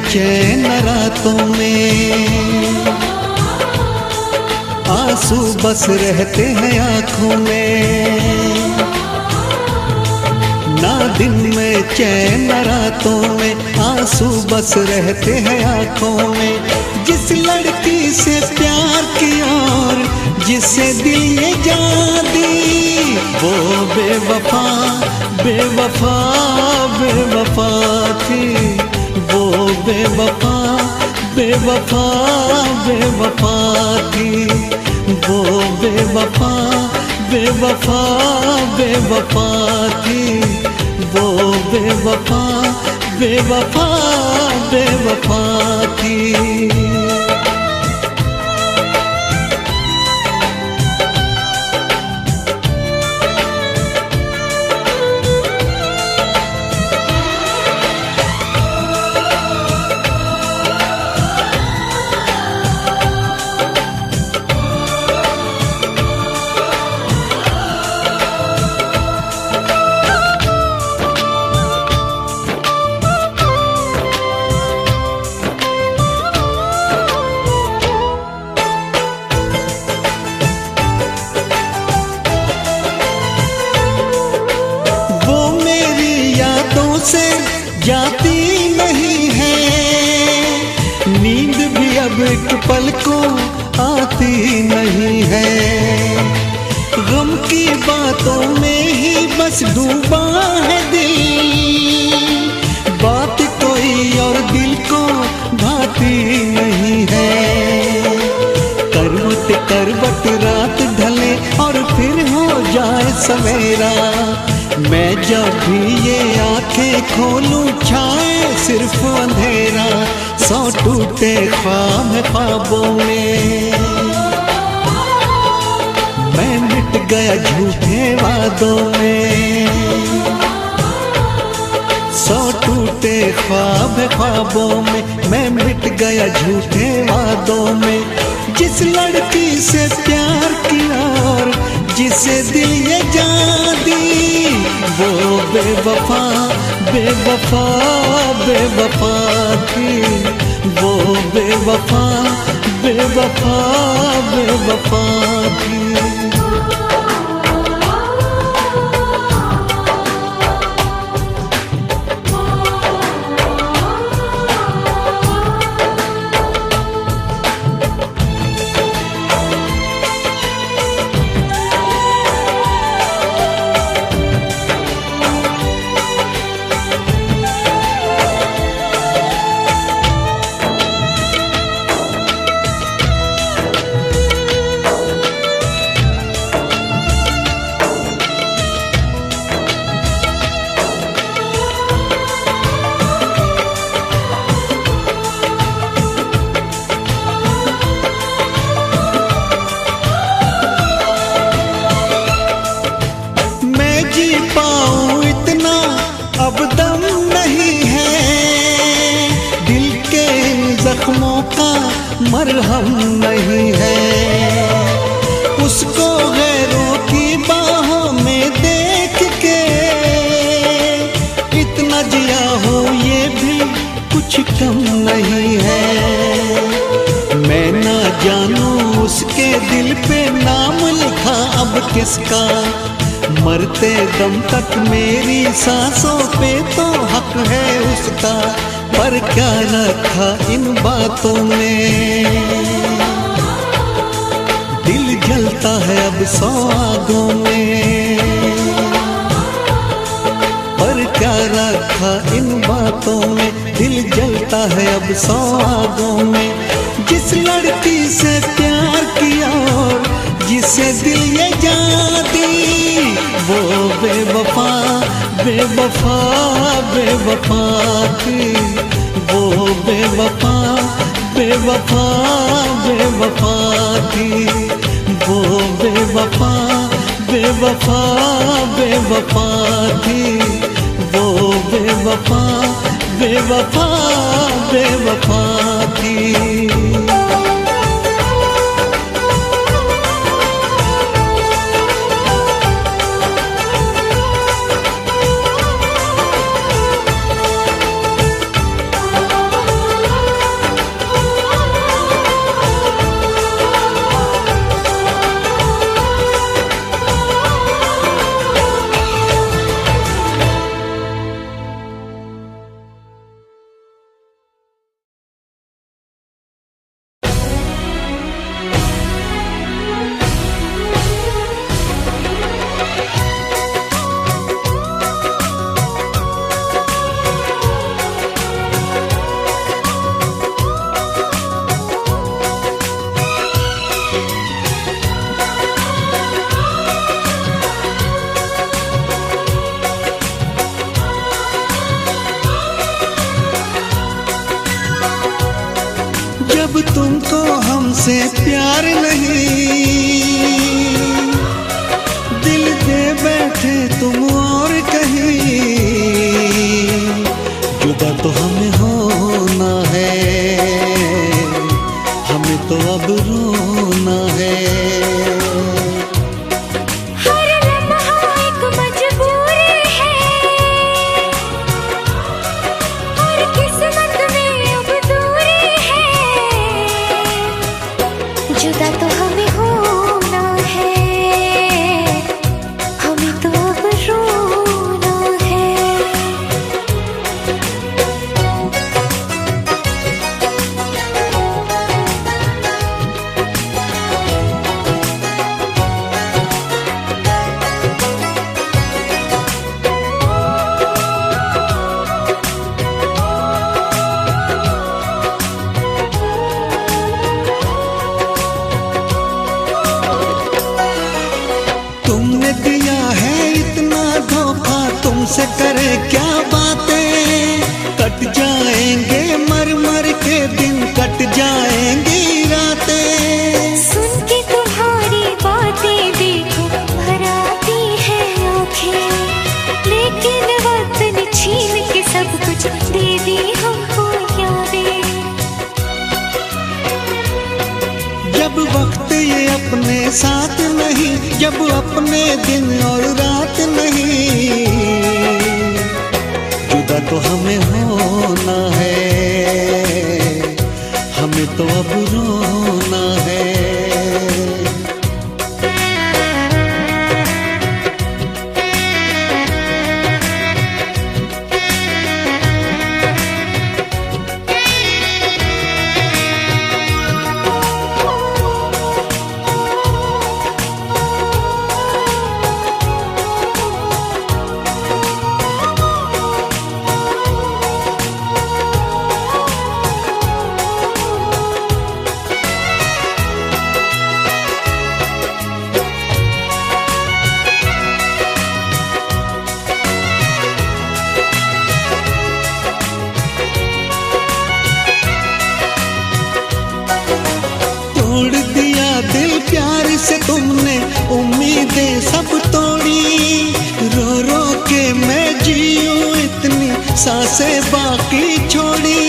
चैन रातों में, आंसू बस रहते हैं आंखों में। ना दिन में चैन रातों में, आंसू बस रहते हैं आंखों में। जिस लड़की से प्यार किया और जिसे दिल ये जान दी, वो बेवफा बेवफा बेवफा थी। वो बेवफा बेवफा बेवफा थी। वो बेवफा बेवफा बेवफा थी। वो बेवफा बेवफा बेवफा थी। से जाती नहीं है, नींद भी अब एक पल को आती नहीं है। गम की बातों में ही बस डूबा है दिल, बात कोई और दिल को भाती नहीं है। करवट करवट रात ढले और फिर हो जाए सवेरा, मैं जब भी ये आंखें खोलूं छाए सिर्फ अंधेरा। सौ टूटे ख्वाब ख्वाबों में, मैं मिट गया झूठे वादों में। सौ टूटे ख्वाब ख्वाबों में, मैं मिट गया झूठे वादों में। जिस लड़की से प्यार किया और जिसे दिल ये जान दी, वो बेवफा बेवफा बेवफा थी। वो बेवफा बेवफा बेवफा थी। पाऊं इतना अब दम नहीं है, दिल के जख्मों का मरहम नहीं है। उसको गैरों की बाहों में देख के इतना जिया हो ये भी कुछ कम नहीं है। मैं ना जानूं उसके दिल पे नाम लिखा अब किसका, मरते दम तक मेरी सांसों पे तो हक है उसका। पर क्या रखा इन बातों में, दिल जलता है अब सौ आगों में। पर क्या रखा इन बातों में, दिल जलता है अब सौ आगों में। जिस लड़की से प्यार किया और जिसे दिल ये जान दी, वो बेवफा बेवफा बेवफा थी। वो बेवफा बेवफा बेवफा थी। वो बेवफा बेवफा बेवफा थी। वो बेवफा बेवफा बेवफा थी। हमसे प्यार नहीं, दिल दे बैठे तुम और कहीं। जुदा तो हमें होना है, हमें तो अब रोना है। हर लम्हा एक मजबूरी है, और किस्मत में अब दूरी है। जुदा तो हमें होना है, हमें तो अब रोना है। तुमने दिया है इतना धोखा, तुमसे करे क्या बातें। कट जाएंगे मर मर के दिन, कट जाएंगी रातें। सुन के तुम्हारी बातें देखो भर आती है आँखें, लेकिन वक्त ने छीन के सब कुछ दे दी हमको यादें। जब वक्त ये अपने साथ नहीं, जब अपने दिन और रात नहीं। जुदा तो हमें होना है, हमें तो अब रोना है। तोड़ दिया दिल प्यार से तुमने, उम्मीदें सब तोड़ी। रो रो के मैं जीऊं इतनी सांसें बाकी छोड़ी।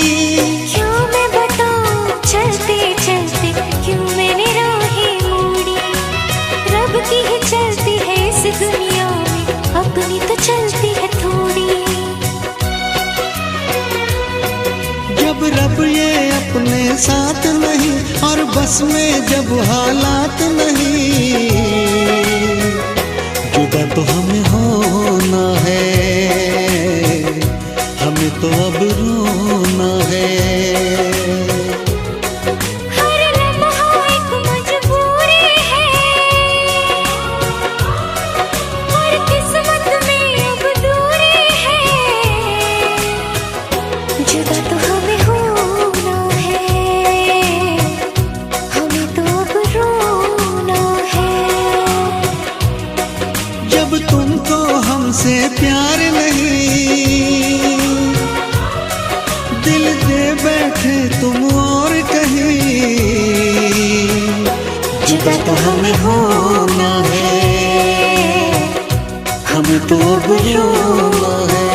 क्यों मैं बताऊं चलते चलते क्यों मैंने राहें मोड़ी। रब की ही चलती है इस दुनिया में, अपनी तो चलती है थोड़ी। जब रब ये अपने साथ नहीं, और बस में जब हालात नहीं। जुदा तो हमें होना है, हमें तो अब रोना है। हर लम्हा एक मजबूरी है, और किस्मत में अब दूरी है। जुदा तो हमें होना है, हमें तो अब रोना है। जब तुमको हमसे प्यार नहीं, दिल दे बैठे तुम और कहीं। जुदा तो हमें होना है, हमें तो अब रोना है।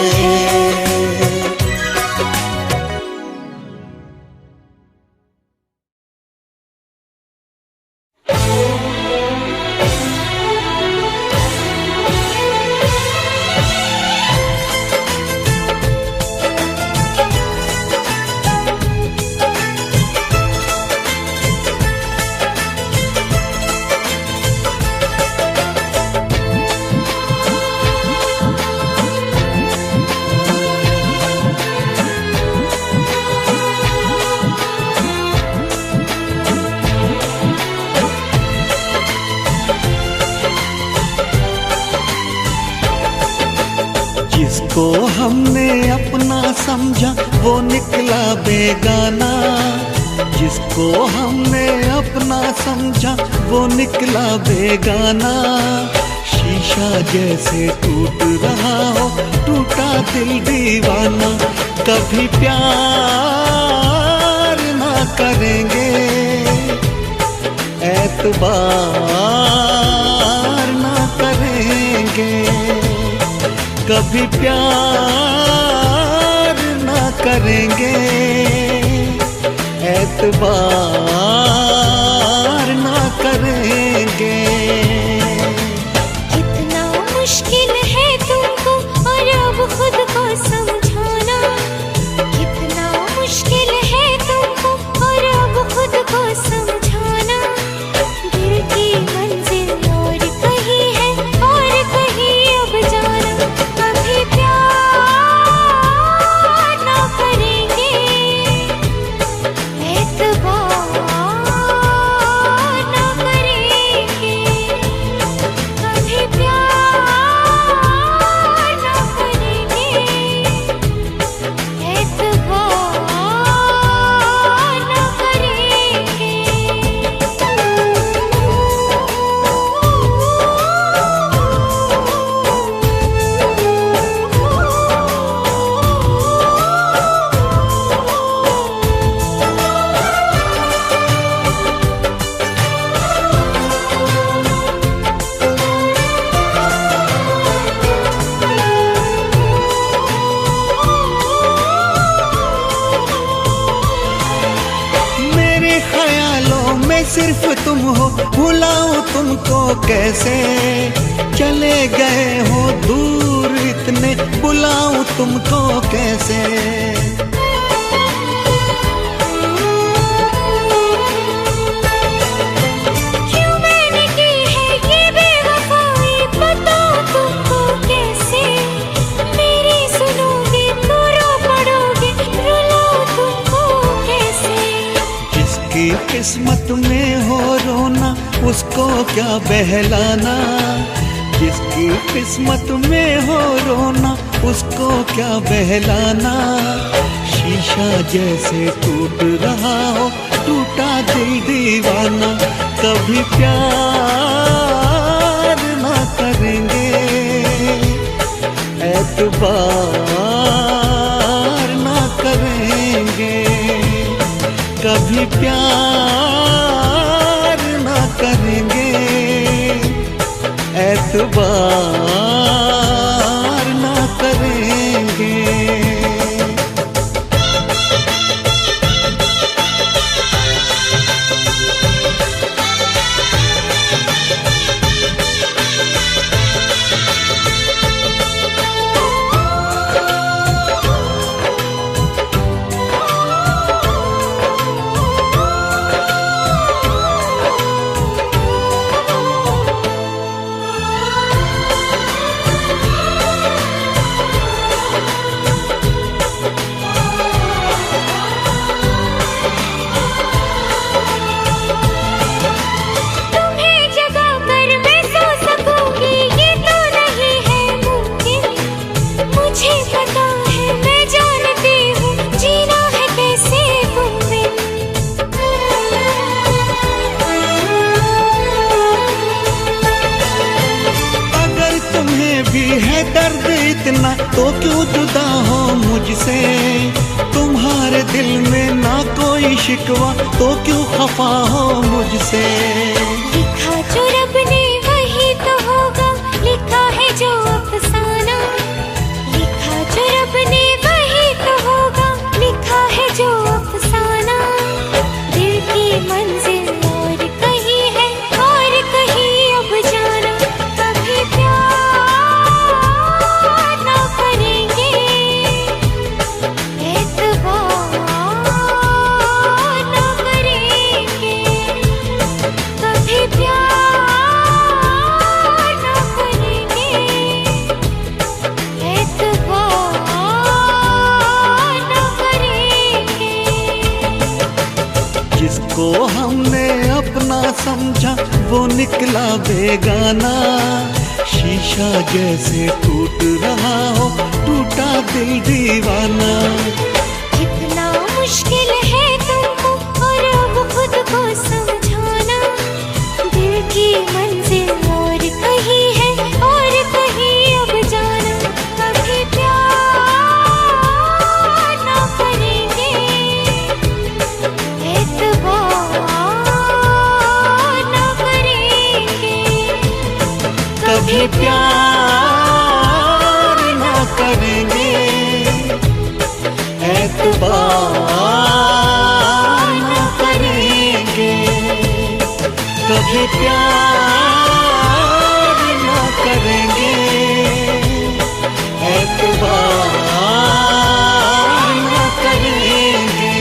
जिसको हमने अपना समझा वो निकला बेगाना। जिसको हमने अपना समझा वो निकला बेगाना। शीशा जैसे टूट रहा हो टूटा दिल दीवाना। कभी प्यार ना करेंगे एतबार ना करेंगे, कभी प्यार ना करेंगे, एतबार ना करेंगे। कितना मुश्किल है तुमको और अब खुद को समझाना, कितना मुश्किल है तुमको और अब खुद को समझाना। दिल की मंजिल और कहीं है और कहीं अब जाना। कभी प्यार ना करेंगे, एतबार ना करेंगे, कभी प्यार ना करेंगे, एतबार ना करेंगे। मेरे ख्यालों में सिर्फ तुम हो, भुलाऊं तुमको कैसे। चले गए हो दूर इतने, बुलाऊं तुमको कैसे। क्यों मैंने की है ये बेवफाई, बताओ तुमको कैसे। मेरी सुनोगे तो रो पड़ोगे, रुलाऊं तुमको कैसे। जिसकी किस्मत में हो रोना, उसको क्या बहलाना। जिसकी किस्मत में हो रोना, उसको क्या बहलाना। शीशा जैसे टूट रहा हो, टूटा दिल दीवाना। कभी प्यार ना करेंगे, एतबार ना करेंगे, कभी प्यार ना करेंगे, एतबार ना करेंगे। तुम्हें जगा कर मैं सो सकूंगी, ये तो नहीं है मुमकिन। मुझे पता है, मैं जानती हूँ, जीना है कैसे तुम बिन। अगर तुम्हें भी है दर्द इतना, तो क्यों जुदा हो मुझसे। तुम्हारे दिल में ना कोई शिकवा, तो क्यों खफा हो मुझसे। लिखा जो रब ने वही तो होगा, लिखा है जो अफसाना। लिखा जो रब ने वही तो होगा, लिखा है जो अफसाना। दिल की मंजिल और कहीं है और कहीं अब जाना। कभी प्यार ना करेंगे, एतबार ना करेंगे, कभी प्यार ना करेंगे, एतबार ना करेंगे। जिसको हमने अपना समझा, वो निकला बेगाना। शीशा जैसे टूट रहा हो, टूटा दिल दीवाना। कितना मुश्किल है तुमको और अब खुद को समझाना। दिल की मंजिल और कहीं है और कहीं अब जाना। कभी प्यार ना करेंगे, एतबार प्यार ना करेंगे, एतबार ना करेंगे।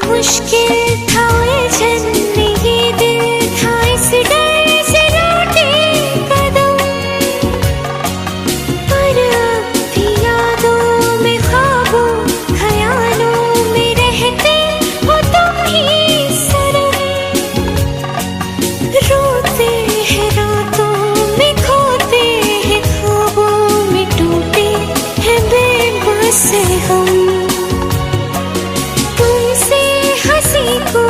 मुश्किल था उलझन में ये दिल था, इस डर से लौटे कदम, पर अब भी यादों में ख्वाबों ख्यालों में रहते हो तुम ही सनम। रोते हैं रातों में, खोते हैं ख्वाबों में, टूटे हैं बेबस हम। तुमसे हंसी को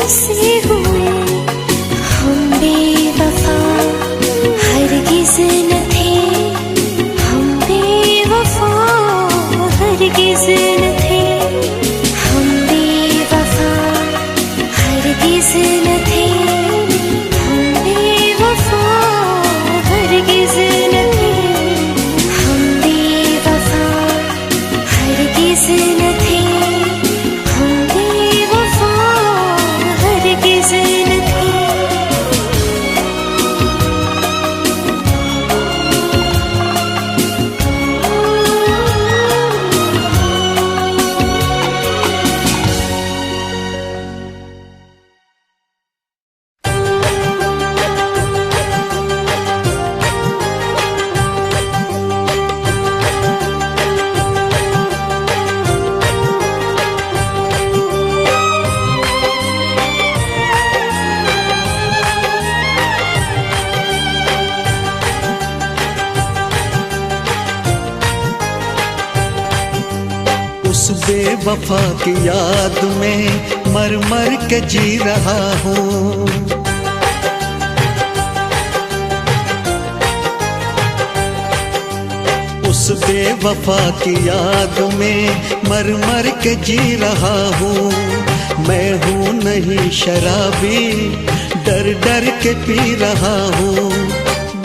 से हुए हम बेवफा, हरगिज़ न थे हम बेवफा, हरगिज़ न थे हम बेवफा, हरगिज़ न थे हम बेवफा, हरगिज़ न थे हम बेवफा, हरगिज़ न थे हम बेवफा, हरगिज़ न थे। उस बेवफा की याद में मर मर के जी रहा हूँ। उस बेवफा की याद में मर मर के जी रहा हूँ। मैं हूँ नहीं शराबी, डर डर के पी रहा हूँ।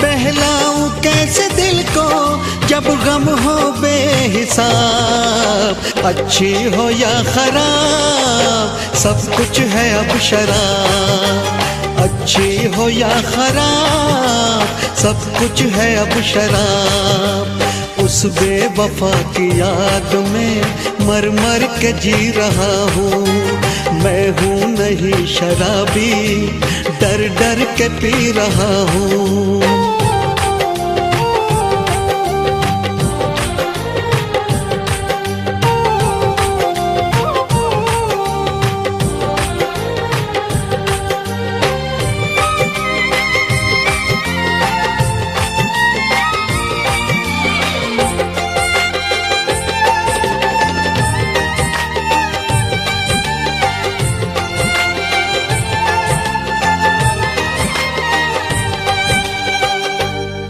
बहलाऊं कैसे दिल को जब गम हो बेहिसाब, अच्छी हो या खराब सब कुछ है अब शराब। अच्छी हो या खराब सब कुछ है अब शराब। उस बेवफा की याद में मर मर के जी रहा हूँ। मैं हूँ नहीं शराबी, डर डर के पी रहा हूँ।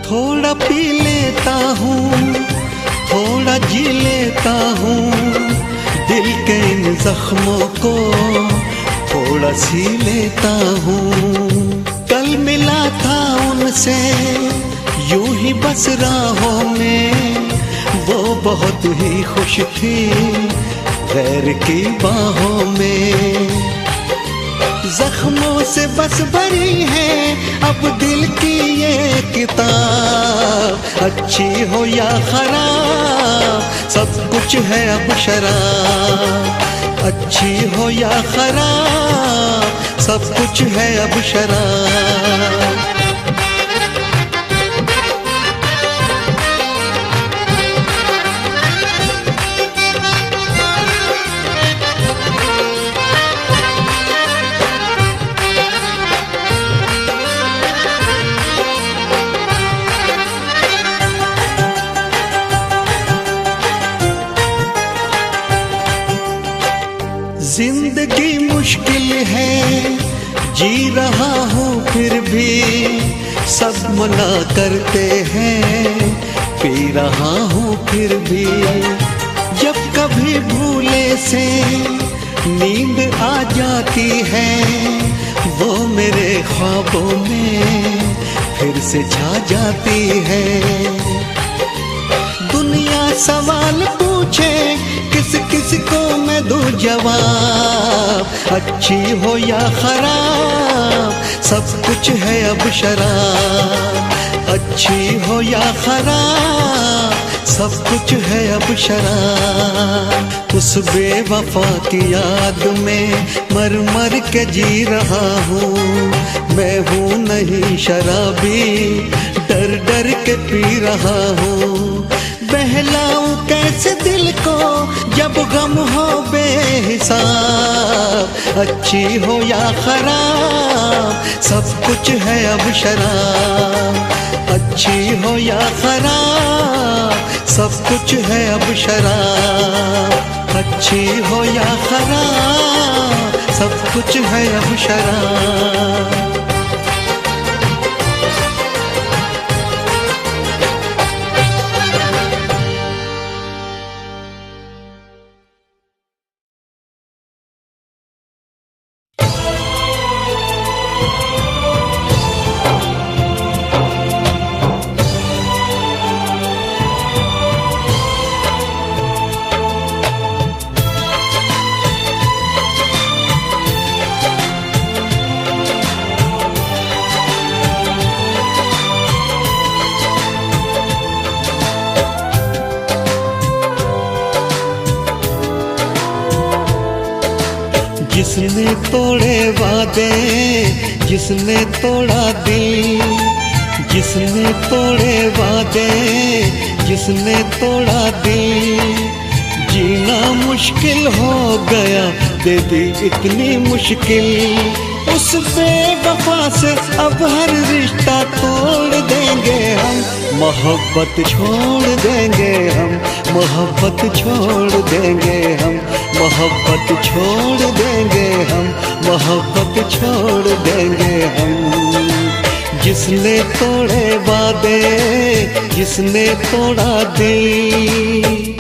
थोड़ा पी लेता हूँ, थोड़ा जी लेता हूँ, दिल के इन जख्मों को थोड़ा सी लेता हूँ। कल मिला था उनसे यूं ही बस राहों में, वो बहुत ही खुश थी गैर की बाहों में। जख्मों से बस भरी है अब दिल की ये किताब। अच्छी हो या खराब सब कुछ है अब शराब। अच्छी हो या खराब सब कुछ है अब शराब। जिंदगी मुश्किल है, जी रहा हूँ फिर भी सब मना करते हैं, पी रहा हूँ फिर भी। जब कभी भूले से नींद आ जाती है, वो मेरे ख्वाबों में फिर से छा जाती है। दुनिया सवाल पूछे किस किस को मैं दूं जवाब। अच्छी हो या खराब सब कुछ है अब शराब। अच्छी हो या खराब सब कुछ है अब शराब। उस बेवफा की याद में मर मर के जी रहा हूँ। मैं हूँ नहीं शराबी, डर डर के पी रहा हूँ। बहलाऊं कैसे दिल को जब गम हो बेहिसाब। अच्छी हो या खराब सब कुछ है अब शराब। अच्छी हो या खराब सब कुछ है अब शराब। अच्छी हो या खराब सब कुछ है अब शराब। जिसने तोड़े वादे, जिसने तोड़ा दिल, जिसने तोड़े वादे, जिसने तोड़ा दिल, जीना मुश्किल हो गया, दे दी इतनी मुश्किल। उस बेवफा से अब हर रिश्ता तोड़ देंगे हम, मोहब्बत छोड़ देंगे हम, मोहब्बत छोड़ देंगे हम, मोहब्बत छोड़ देंगे हम, मोहब्बत छोड़ देंगे हम। जिसने तोड़े वादे, जिसने तोड़ा दिल।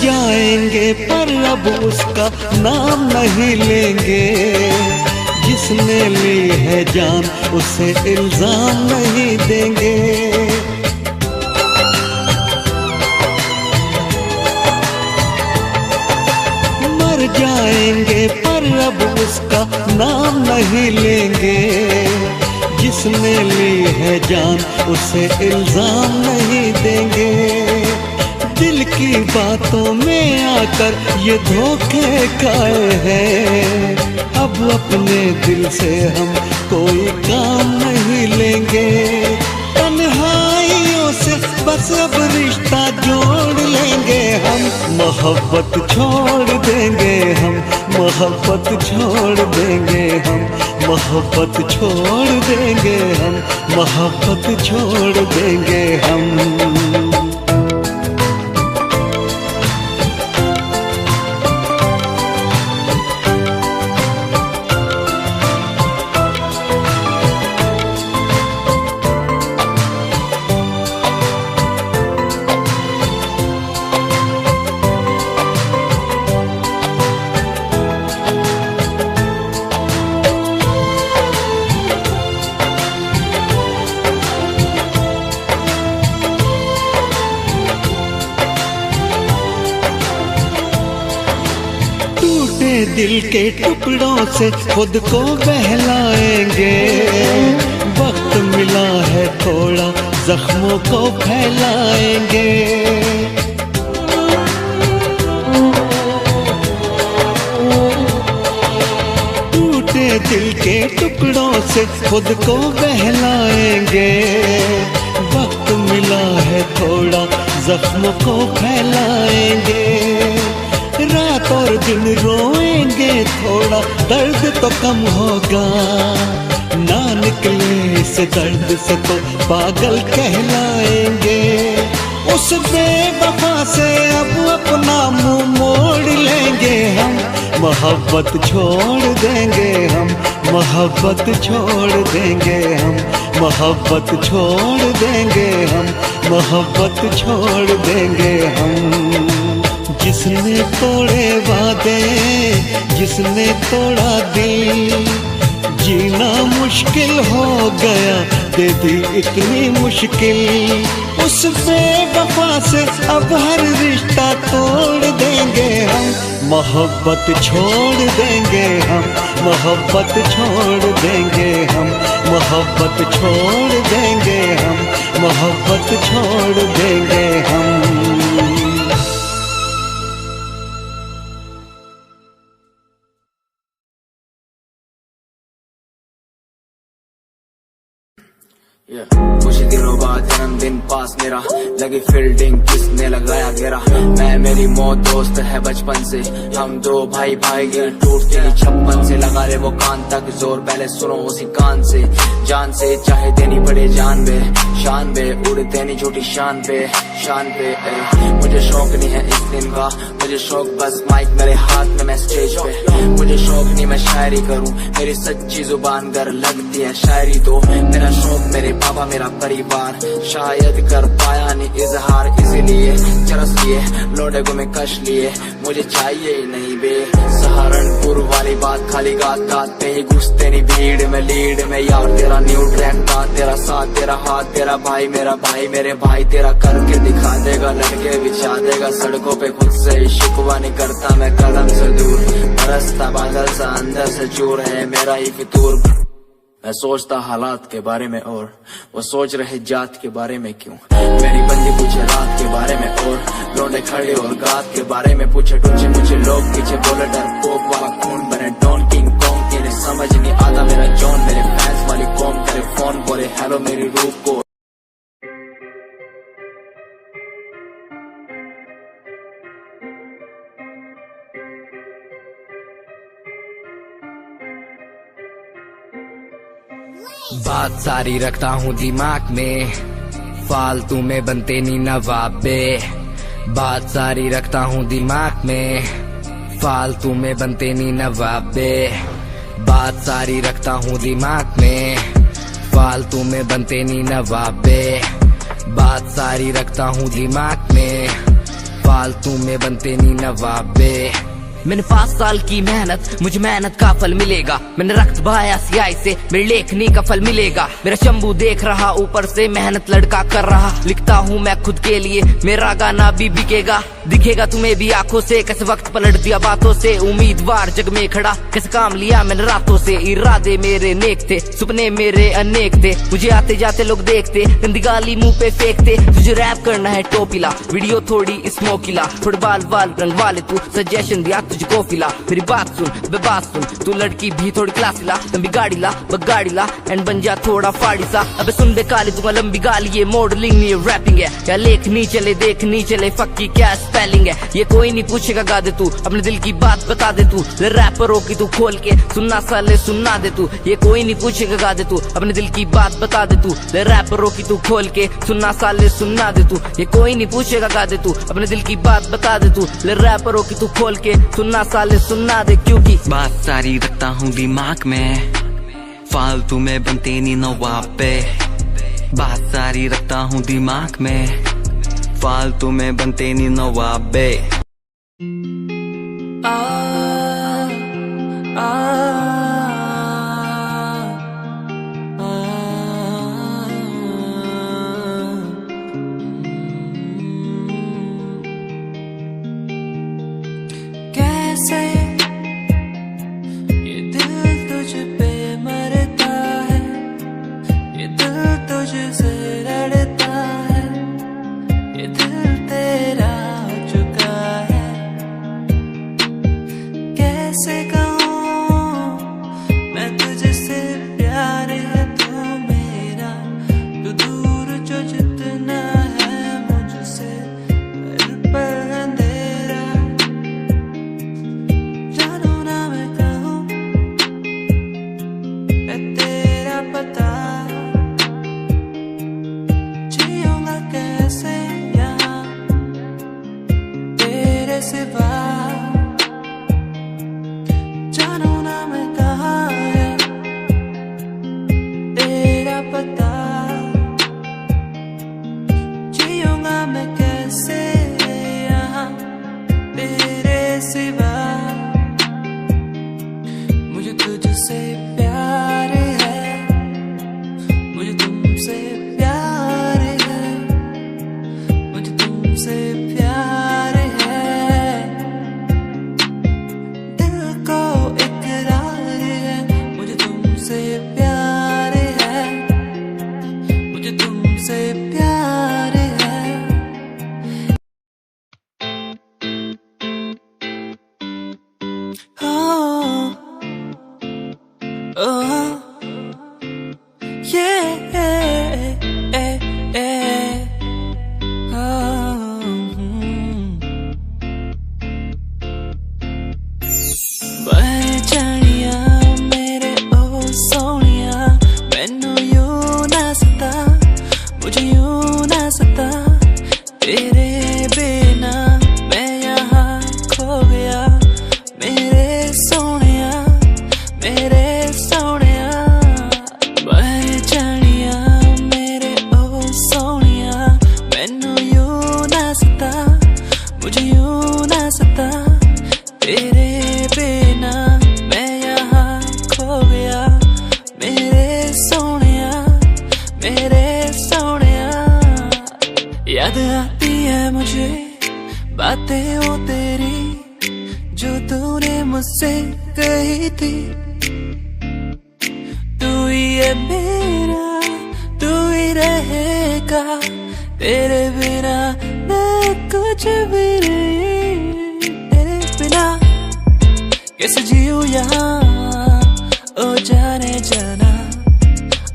जाएंगे पर अब उसका नाम नहीं लेंगे, जिसने ली है जान उसे इल्जाम नहीं देंगे। मर जाएंगे पर अब उसका नाम नहीं लेंगे, जिसने ली है जान उसे इल्जाम नहीं देंगे। दिल की बातों में आकर ये धोखे खाए हैं, अब अपने दिल से हम कोई काम नहीं लेंगे। तन्हाइयों से बस अब रिश्ता जोड़ लेंगे हम, मोहब्बत छोड़ देंगे हम, मोहब्बत छोड़ देंगे हम, मोहब्बत छोड़ देंगे हम, मोहब्बत छोड़ देंगे हम। दिल के टुकड़ों से खुद को बहलाएंगे, वक्त मिला है थोड़ा जख्मों को फैलाएंगे। टूटे दिल के टुकड़ों से खुद को बहलाएंगे, वक्त मिला है थोड़ा जख्मों को फैलाएंगे। रात और दिन रोएंगे थोड़ा, दर्द तो कम होगा, ना निकले इस दर्द से तो पागल कहलाएंगे। उस बेवफा से अब अपना मुंह मोड़ लेंगे हम, मोहब्बत छोड़ देंगे हम, मोहब्बत छोड़ देंगे हम, मोहब्बत छोड़ देंगे हम, मोहब्बत छोड़ देंगे हम। जिसने तोड़े वादे, जिसने तोड़ा दिल, जीना मुश्किल हो गया, दे दी इतनी मुश्किल। उस बेवफा से अब हर रिश्ता तोड़ देंगे हम, मोहब्बत छोड़ देंगे हम, मोहब्बत छोड़ देंगे हम, मोहब्बत छोड़ देंगे हम, मोहब्बत छोड़ देंगे हम। कुछ दिनों बाद जन्मदिन पास मेरा, लगी फील्डिंग किसने लगाया घेरा। मैं मेरी मौत दोस्त है बचपन से, हम दो भाई भाई गिर टूटते ही छप्पन से। लगा ले वो कान तक जोर, पहले सुनो उसी कान से। जान से चाहे देनी पड़े जान बे, शान बे उड़ते नहीं झूठी शान पे मुझे शौक नहीं है इस दिन का, मुझे शौक बस माइक मेरे हाथ में मैं स्टेज पे। मुझे शौक नहीं मैं शायरी करूं, मेरी सच्ची जुबान गर लगती है शायरी तो। मेरा शौक मेरे पापा मेरा परिवार, शायद कर पाया नहीं इजहार, इसीलिए चरस लिए लोडे को मैं कश लिए। मुझे चाहिए ही नहीं बे सहारनपुर वाली बात, खाली गात पे ही घुसते नहीं भीड़ में लीड में। यार तेरा न्यू ट्रैक था, तेरा साथ तेरा हाथ, तेरा भाई मेरा भाई मेरे भाई तेरा करके दिखा देगा, लड़के बिछा देगा सड़कों पे। खुद से ही शिकवा नहीं करता मैं कदम से दूर, बरसता बादल सा अंदर से चूर है मेरा ही फितूर। मैं सोचता हालात के बारे में और वो सोच रहे जात के बारे में क्यों। मेरी बंदी पूछे रात के बारे में और लौंडे खड़े और गात के बारे में पूछे टूचे मुझे लोग पीछे बोले डर पोक वाला खून बने डॉन किंग कॉन्ग। इन्हें समझ नहीं आता मेरा जॉन, मेरे फैंस वाली कॉम करे फोन बोले हेलो मेरी रूह को। बात सारी रखता हूँ दिमाग में, फालतू में बनते नहीं नवाबे। बात सारी रखता हूँ दिमाग में, फालतू में बनते नहीं नवाबे। बात सारी रखता हूँ दिमाग में, फालतू में बनते नहीं नवाबे। बात सारी रखता हूँ दिमाग में, फालतू में बनते नहीं नवाबे। मैंने 5 साल की मेहनत, मुझे मेहनत का फल मिलेगा। मैंने रक्त बहाया सियाही से, मेरी लेखनी का फल मिलेगा। मेरा शंभू देख रहा ऊपर से, मेहनत लड़का कर रहा। लिखता हूँ मैं खुद के लिए, मेरा गाना भी बिकेगा। दिखेगा तुम्हें भी आंखों से, कैसे वक्त पलट दिया बातों से। उम्मीदवार जग में खड़ा, कैसे काम लिया मैंने रातों से। इरादे मेरे नेक थे, सपने मेरे अनेक थे। मुझे आते जाते लोग देखते, गंदी गाली मुंह पे फेंकते। तुझे रैप करना है टोपीला, वीडियो थोड़ी स्मोकीला। थोड़े बाल रंग वाले तू, सजेशन दिया तुझको फिला। मेरी बात सुन बे बात सुन, तू लड़की भी थोड़ी क्लासी ला। लंबी गाड़ी ला बगाड़ी ला एंड बन जा थोड़ा फाड़ी सा। अबे सुन बे काली दूंगा लंबी गाली, ये मॉडलिंग नहीं रैपिंग है। क्या लेखनी चले देखनी चले, फक्की क्या स्पेलिंग है। ये कोई नहीं पूछेगा गा दे तू, अपने दिल की बात बता दे तू। रैपरों की तू खोल के सुनना साले सुनना दे तू। ये कोई नहीं पूछेगा गा दे तू, अपने दिल की बात बता दे तू। रैपरों की तू खोल के सुनना साले सुनना दे तू। ये कोई नहीं पूछेगा गा दे तू, अपने दिल की बात बता दे तू। रैपरों की तू खोल के सुनना साले सुनना दे, क्योंकि बात सारी रखता हूँ दिमाग में, फालतू में बनते नहीं नवाबे। बात सारी रखता हूँ दिमाग में, फालतू में बनते नहीं नवाबे। कैसे ये दिल तुझ पे मरता है, ये दिल तुझसे लड़ता है, ये दिल तेरा चुका है। कैसे कहूँ मैं तुझसे प्यार है तू मेरा, तू दूर जो जितना है मुझसे घर पर अंधेरा। जानू ना मैं कहूँ मैं तेरा पता, जियूंगा कैसे यहाँ तेरे सिवा। जानू ना मैं कहाँ है तेरा पता, जियूंगा मैं कैसे यहाँ तेरे सिवा। मुझे तुझसे प्यार है, मुझे तुमसे प्यार है, मुझे तुमसे प्यार है। दिल को इकरार है, मुझे तुमसे प्यार है, सोनिया, मेरे सोनिया। याद आती है मुझे बातें वो तेरी जो तूने मुझसे कही थी। तू ही है मेरा, तू ही रहेगा, तेरे बिना मैं कुछ भी नहीं। तेरे बिना कैसे जीऊं यहाँ, ओ जाने जाना,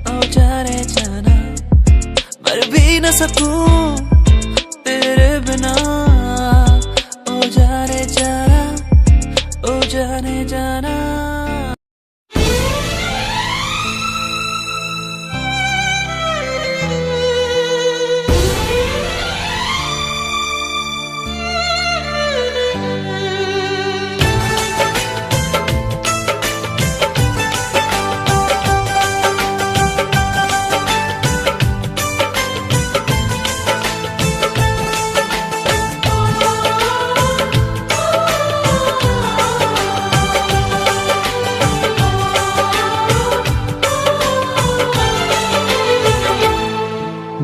ओ जाने जाना। मर भी न सकूं तेरे बिना, ओ जाने जाना, ओ जाने जाना।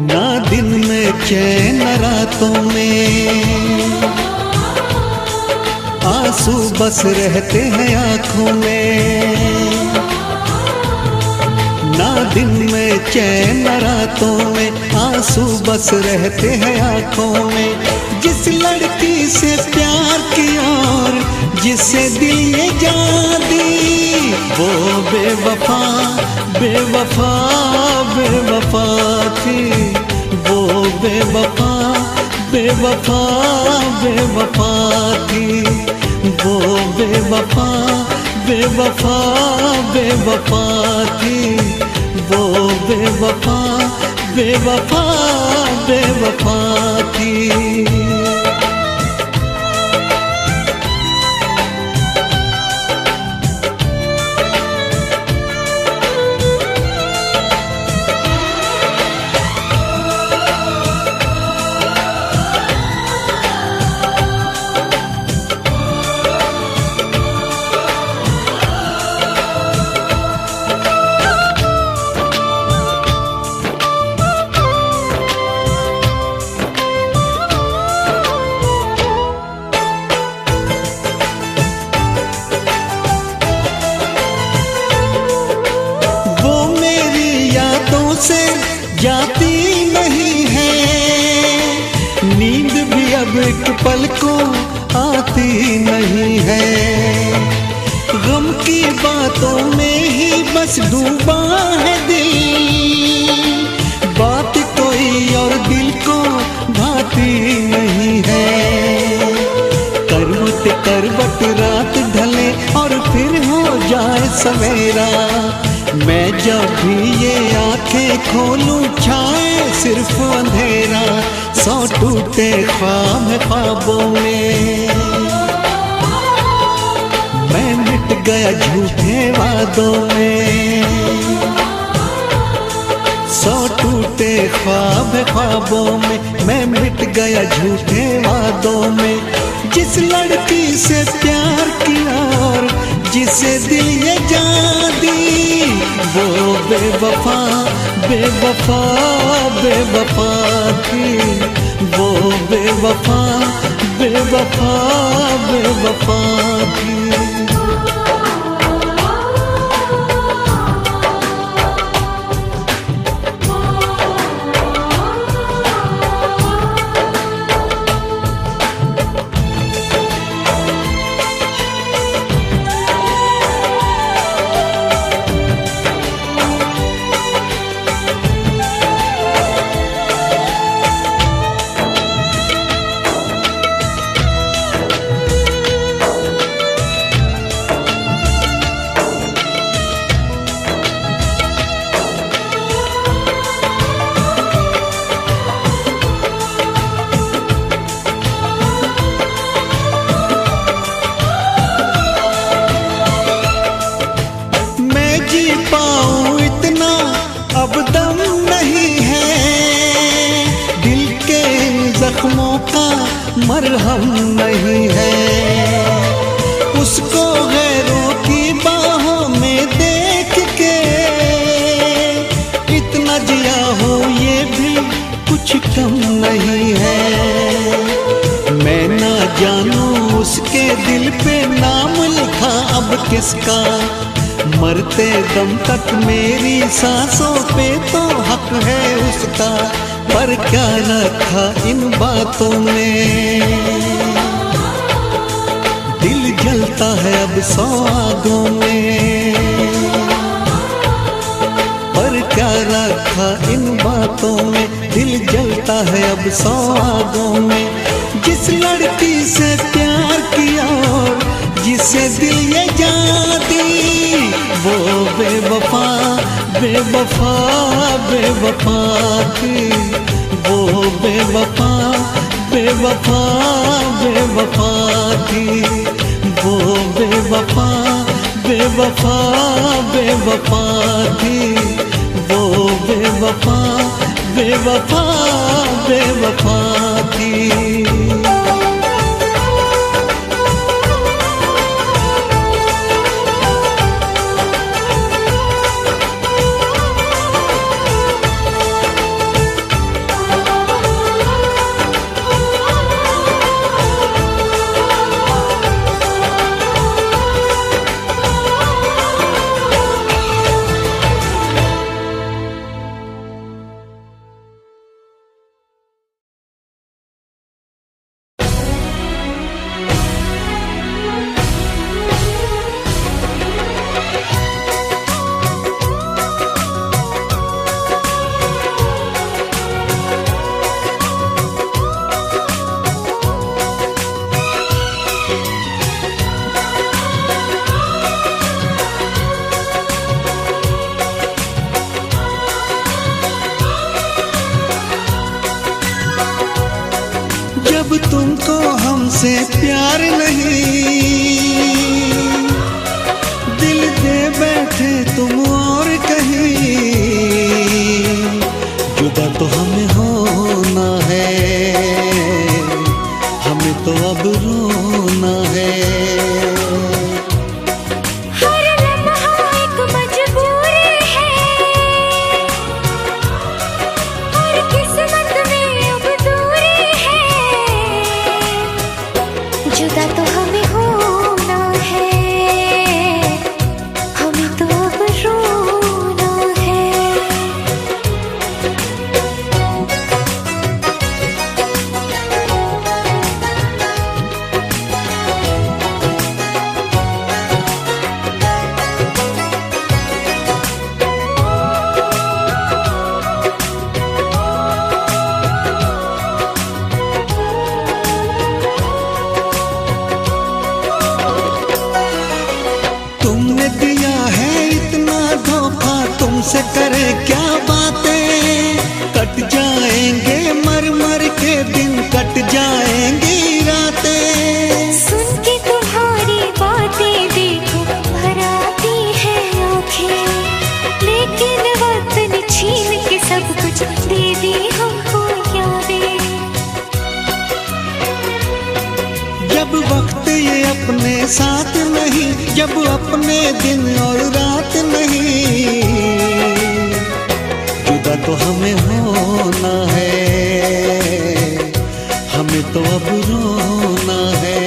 ना दिन में चैन रातों में, आंसू बस रहते हैं आंखों में। ना दिन में चैन रातों में, आंसू बस रहते हैं आंखों में। जिस लड़की से प्यार किया और जिसे दिल ये जान दी, वो बेवफा बेवफा बेवफा थी। वो बेवफा बेवफा बेवफा थी। वो बेवफा बेवफा बेवफा थी। वो बेवफा बेवफा बेवफा थी। से जाती नहीं है, नींद भी अब एक पल को आती नहीं है। गम की बातों में ही बस डूबा है दिल, बात कोई और दिल को भाती नहीं है। करवट करवट रात ढले और फिर हो जाए सवेरा, मैं जब भी ये आंखें खोलूं छाए सिर्फ अंधेरा। सौ टूटे ख्वाब ख्वाबों में, मैं मिट गया झूठे वादों में। सौ टूटे ख्वाब ख्वाबों में, मैं मिट गया झूठे वादों में। जिस लड़की से प्यार किया और जिसे दिल ये जान दी, वो बेवफा बेवफा बेवफा थी। वो बेवफा बेवफा बेवफा थी। अब दम नहीं है, दिल के जख्मों का मरहम नहीं है। उसको गैरों की बाहों में देख के किसका। मरते दम तक मेरी सांसों पे तो हक है उसका, पर क्या रखा इन बातों में। दिल जलता है अब 100 आगों में, पर क्या रखा इन बातों में। दिल जलता है अब 100 आगों में। जिस लड़की से प्यार किया और जिसे दिल ये जान दी, वो बेवफा बेवफा बेवफा थी। वो बेवफा बेवफा बेवफा थी। वो बेवफा बेवफा बेवफा थी। वो बेवफा बेवफा बेवफा थी। जब तुमको हमसे प्यार नहीं, दिल दे बैठे तुम और कहीं। जुदा तो हमें होना है, हमें तो अब रोना है। जुदा तो हमें होना है, हमें तो अब रोना है। तुमसे करे क्या बातें, कट जाएंगे मर मर के दिन, कट जाएंगी रातें। सुन के तुम्हारी बातें देखो भर आती है आँखें, लेकिन वक्त ने छीन के सब कुछ दे दी हमको यादें। जब वक्त ये अपने साथ नहीं, जब अपने दिन और रात नहीं, जुदा तो हमें होना है, हमें तो अब रोना है।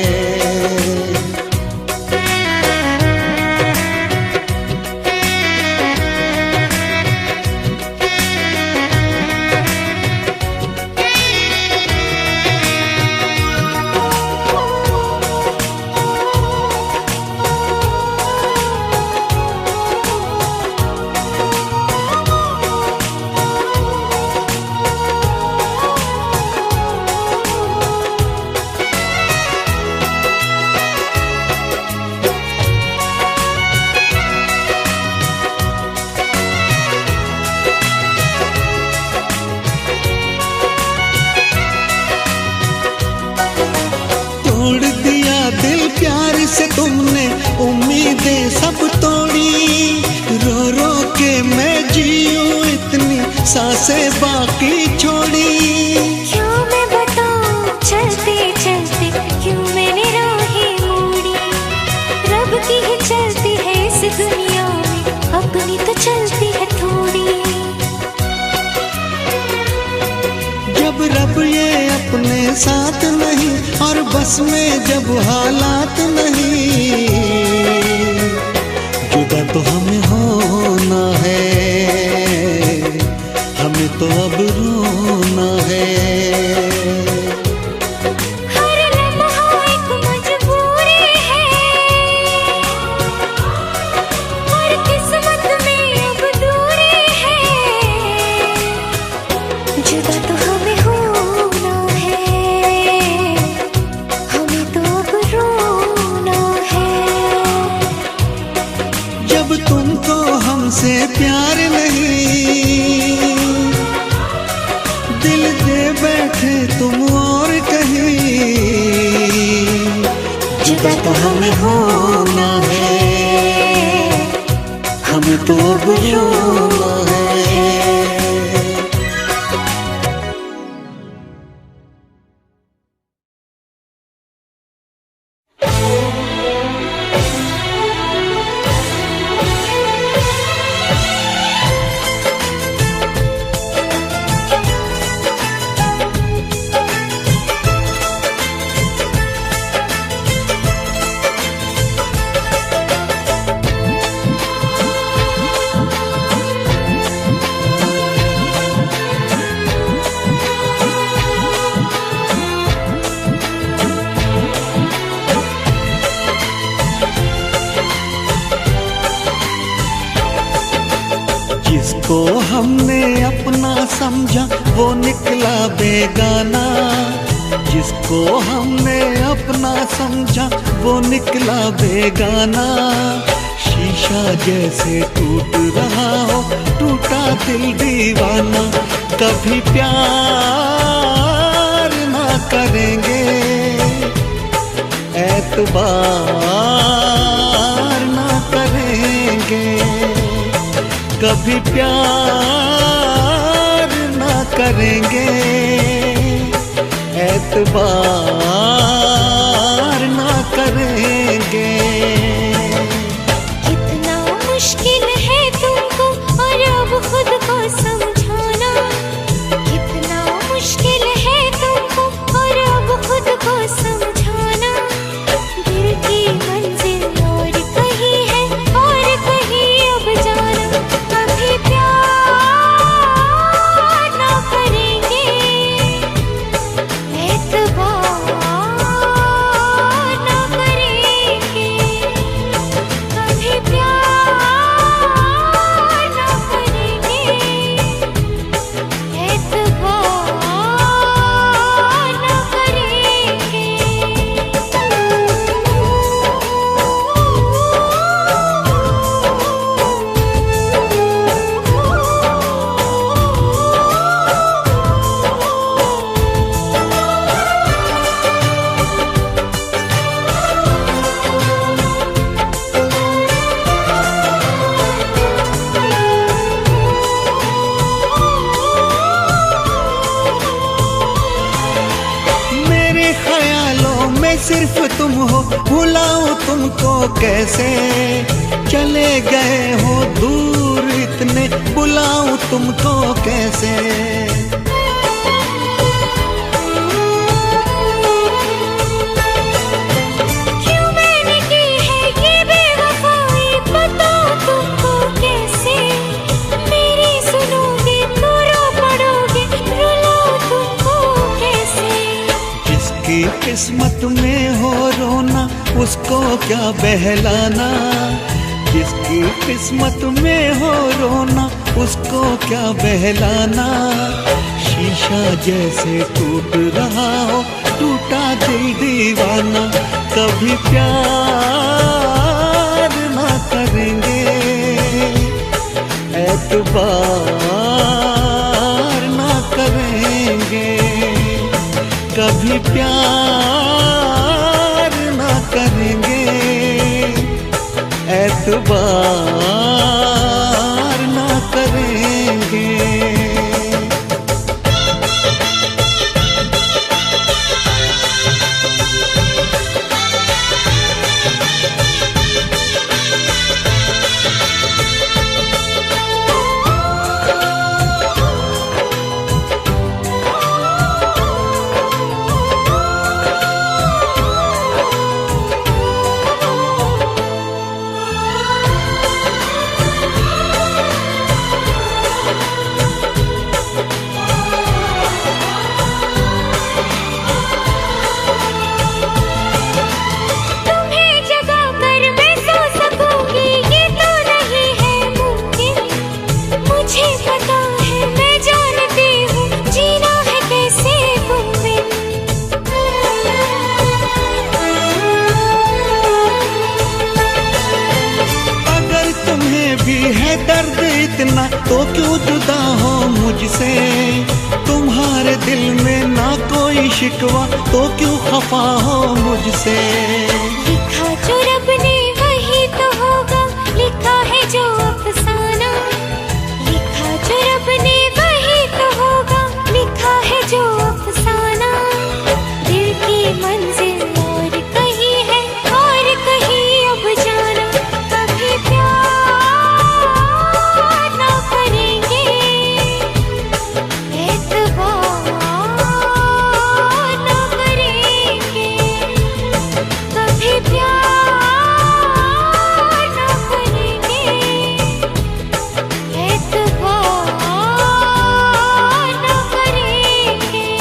प्यार से तुमने उम्मीदें सब तोड़ी, रो रो के मैं जीऊं इतनी सांसें बाकी छोड़ी। क्यों मैं बताऊं चलते चलते क्यों मैंने राहें मोड़ी, रब की ही चलती है इस दुनिया में, अपनी तो चलती है थोड़ी। जब रब ये अपने साथ नहीं और बस में जब हालात नहीं, तो हमें होना है, हमें तो अब रोना है। हर लम्हा एक मजबूरी है, हर किस्मत में अब दूरी है। जुदा तो हमें होना है, हमें तो अब रोना है। जब तुमको हमसे प्यार नहीं, दिल दे बैठे तुम और कहीं। जुदा तो हमें होना है, हमें तो अब रोना है। जिसको हमने अपना समझा वो निकला बेगाना, जिसको हमने अपना समझा वो निकला बेगाना। शीशा जैसे टूट रहा हो टूटा दिल दीवाना। कभी प्यार ना करेंगे, एतबार ना करेंगे। कभी प्यार ना करेंगे, एतबार ना करेंगे। कितना मुश्किल है तुमको और अब खुद को समझाना, कितना मुश्किल है तुमको और अब खुद को समझाना। दिल की मंजिल और कहीं है और कहीं अब जाना। कभी प्यार ना करेंगे, एतबार ना करेंगे। कभी प्यार ना करेंगे, एतबार ना करेंगे। मेरे ख्यालों में सिर्फ तुम हो, भुलाऊं तुमको कैसे। चले गए हो दूर इतने, बुलाऊं तुमको कैसे। क्यों मैंने की है ये बेवफाई, बताओ तुमको कैसे। मेरी सुनोगे तो रो पड़ोगे, रुलाऊं तुमको कैसे। जिसकी किस्मत में हो रोना उसको क्या बहलाना। जिसकी किस्मत में हो रोना उसको क्या बहलाना। शीशा जैसे टूट रहा हो टूटा दिल दीवाना। कभी प्यार ना करेंगे, एतबार ना करेंगे। कभी प्यार ना करेंगे, एतबार ना करेंगे। क्यों जुदा हो मुझसे, तुम्हारे दिल में ना कोई शिकवा तो क्यों खफा हो मुझसे। लिखा जो रब ने वही तो होगा, लिखा है जो अफसाना। लिखा जो रब ने वही तो होगा, लिखा है जो अफसाना। दिल की मंजिल और कहीं है और कहीं अब जाना। कभी प्यार ना करेंगे, एतबार ना करेंगे। कभी प्यार ना करेंगे, एतबार ना करेंगे।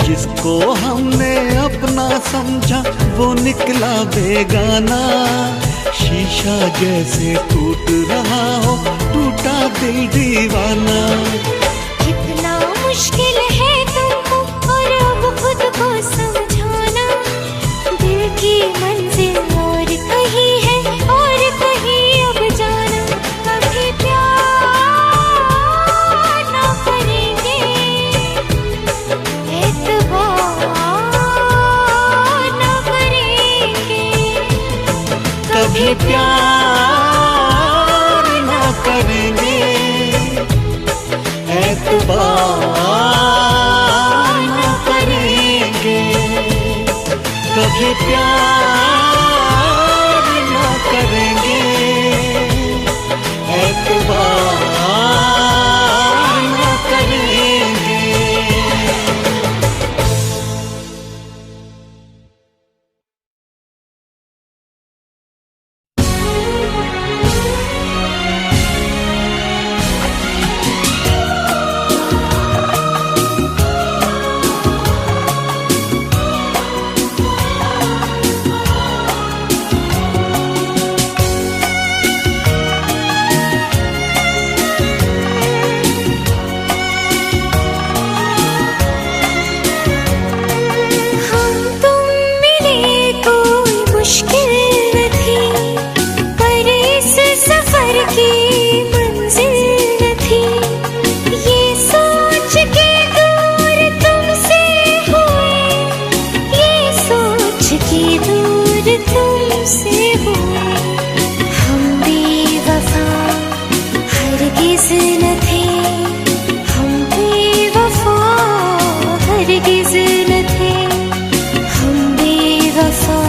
जिसको हमने अपना समझा वो निकला बेगाना। शीशा जैसे टूट रहा हो, टूटा दिल दीवाना। कितना मुश्किल है तुमको और अब खुद को समझाना। दिल की मंजिल और कहीं है और कहीं अब जाना। कभी प्यार ना करेंगे, एतबार ना करेंगे। कभी प्यार ना करेंगे, एतबार ना करेंगे। कभी प्यार ना करेंगे, एतबार ना करेंगे। हम तुम मिले कोई मुश्किल न थी, पर इस सफर की मंजिल न थी। ये सोच के दूर तुमसे हुए, ये सोच के दूर तुमसे हुए। हम बेवफा हरगिज न थे, हम बेवफा हरगिज न थे। हम बेवफा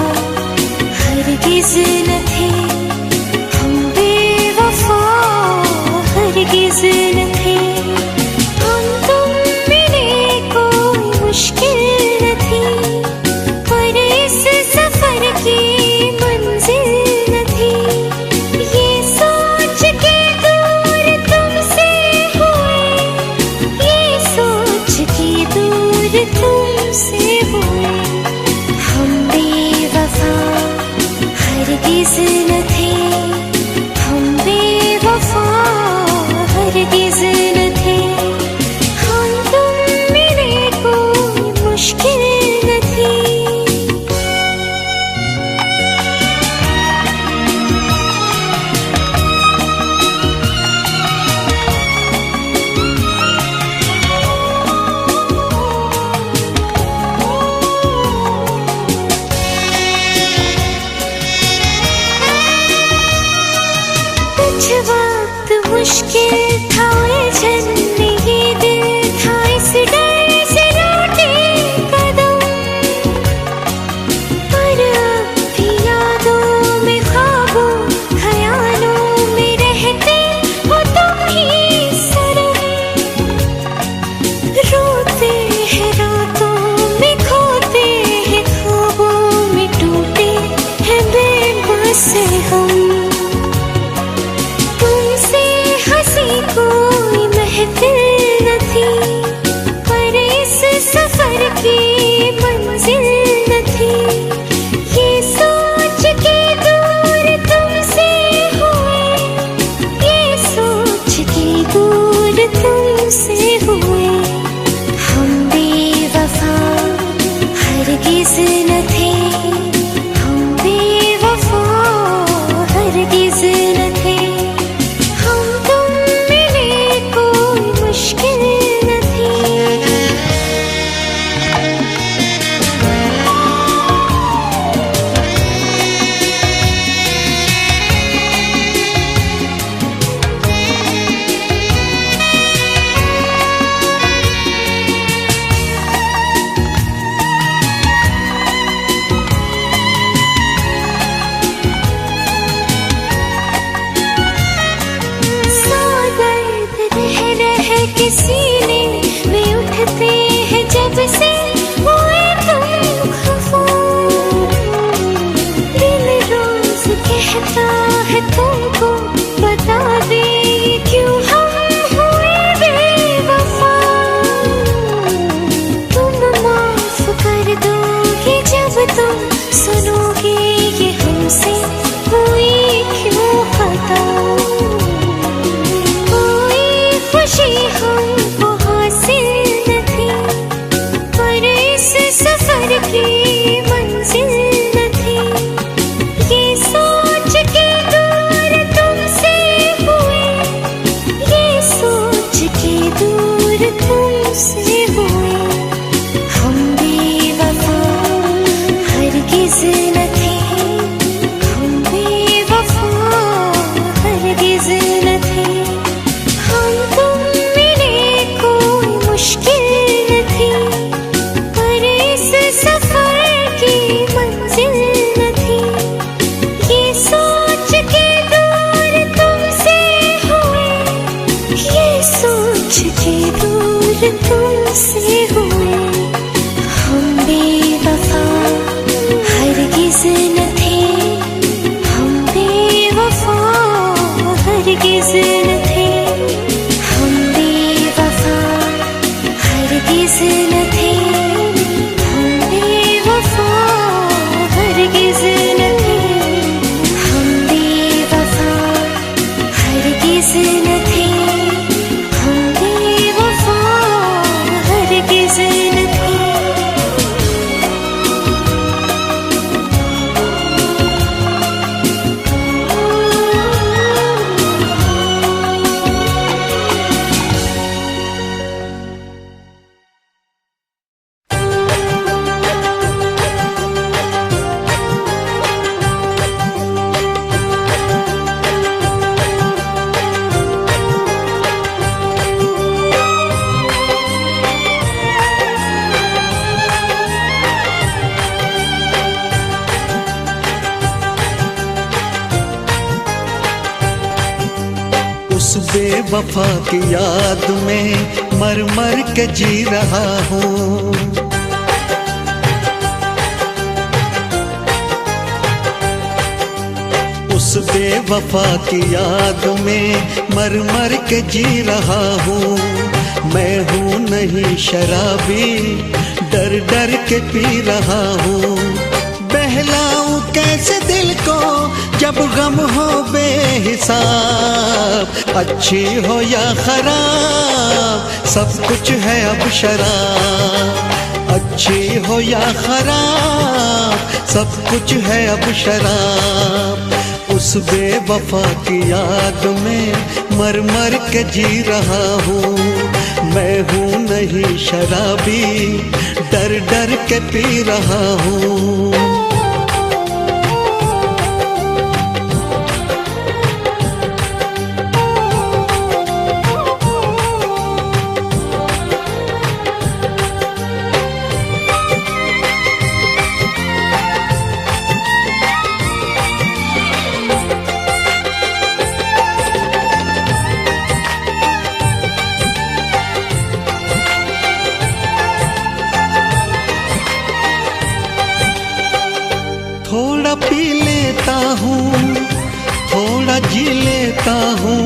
हरगिज न थे, हम बेवफा हरगिज न थे। हम तुम मिले कोई मुश्किल न थी, पर इस सफर की मंजिल न थी। ये सोच के दूर तुमसे हुए, ये सोच के दूर तुमसे हुए। हम बेवफा हरगिज न थे, हम बेवफा हरगिज न थे। हम तुम मिले कोई मुश्किल न थी। कुछ वक्त मुश्किल था उलझन, ये दिल था इस डर से लौटे कदम। पर अब भी यादों में, ख्वाबों ख्यालों में रहते हो तुम ही सनम। रोते हैं रातों में, खोते हैं ख्वाबों में, टूटे हैं बेबस हम। तुमसे हंसी कोई महफिल न थी, पर इस सफर की मंजिल न थी। ये सोच के दूर तुमसे हुए, ये सोच के दूर तुमसे हुए। हम बेवफा हरगिज न थे, हम बेवफा हरगिज न थे। हम तुम के सीने में उठते हैं जब से हुए तुम खफा। दिल रोज कहता है तुमको बता दे क्यों हम हुए बेवफा। तुम माफ कर दोगे जब तुम सुनोगे ये हमसे हुई क्यों खता। कोई खुशी हमको हासिल न थी पर इस सफर की मंजिल न थी। ये सोच के दूर तुमसे हुए, ये सोच के दूर तुमसे हुए। हम बेवफा हरगिज़ न थे, हम बेवफा हरगिज़ न थे। हम तुम मिले कोई मुश्किल न थी पर इस सफर की मंजिल न थी। ये सोच के दूर तुमसे हुए, ये सोच के दूर तुमसे हुए। हम बेवफा हरगिज़ न थे, हम बेवफा हरगिज़ न थे। हम बेवफा हरगिज़ न थे, हम बेवफा हरगिज़ न थे। हम बेवफा हरगिज़ न थे, हम बेवफा हरगिज़ न थे। उस बेवफा की याद में मर मर के जी रहा हूँ। उस बेवफा की याद में मर मर के जी रहा हूँ। मैं हूँ नहीं शराबी, डर डर के पी रहा हूँ। बहलाऊं कैसे दिल को जब गम हो बेहिसाब। अच्छी हो या खराब सब कुछ है अब शराब। अच्छी हो या खराब सब कुछ है अब शराब। उस बेवफा की याद में मर मर के जी रहा हूँ। मैं हूँ नहीं शराबी, डर डर के पी रहा हूँ। थोड़ा पी लेता हूँ, थोड़ा जी लेता हूँ।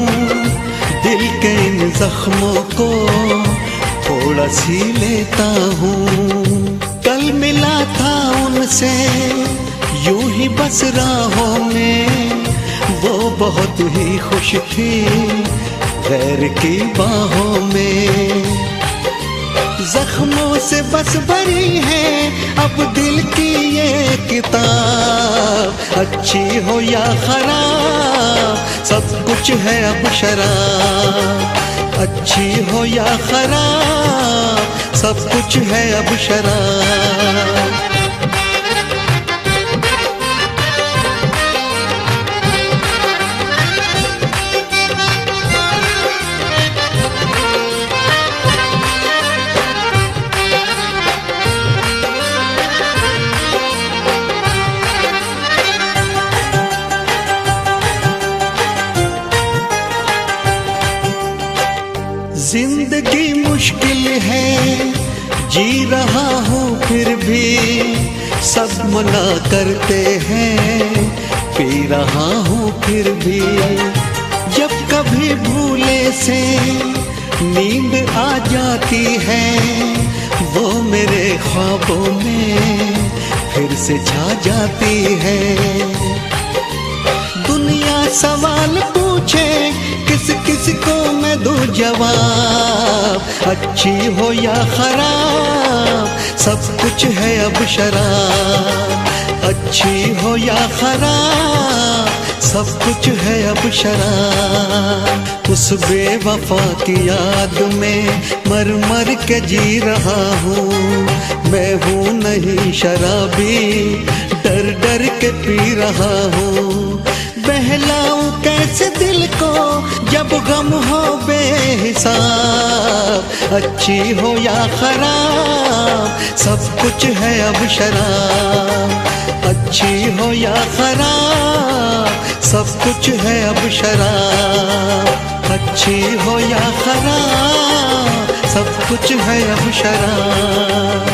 दिल के इन जख्मों को थोड़ा सी लेता हूँ। कल मिला था उनसे यूं ही बस राहों में। वो बहुत ही खुश थी गैर की बाहों में। जख्मों से बस भरी है अब दिल की ये किताब। अच्छी हो या खराब सब कुछ है अब शराब। अच्छी हो या खराब सब कुछ है अब शराब। जिंदगी मुश्किल है, जी रहा हूँ फिर भी, सब मना करते हैं, पी रहा हूँ फिर भी। जब कभी भूले से नींद आ जाती है, वो मेरे ख्वाबों में फिर से छा जाती है। दुनिया सवाल पूछे, किस किस को मैं दूं जवाब, अच्छी हो या खराब सब कुछ है अब शराब। अच्छी हो या खराब सब कुछ है अब शराब। उस बेवफा की याद में मर मर के जी रहा हूँ, मैं हूँ नहीं शराबी, डर डर के पी रहा हूँ। बहलाऊं कैसे दिल को जब गम हो बेहिसाब, अच्छी हो या खराब सब कुछ है अब शराब। अच्छी हो या खराब सब कुछ है अब शराब। अच्छी हो या खराब सब कुछ है अब शराब।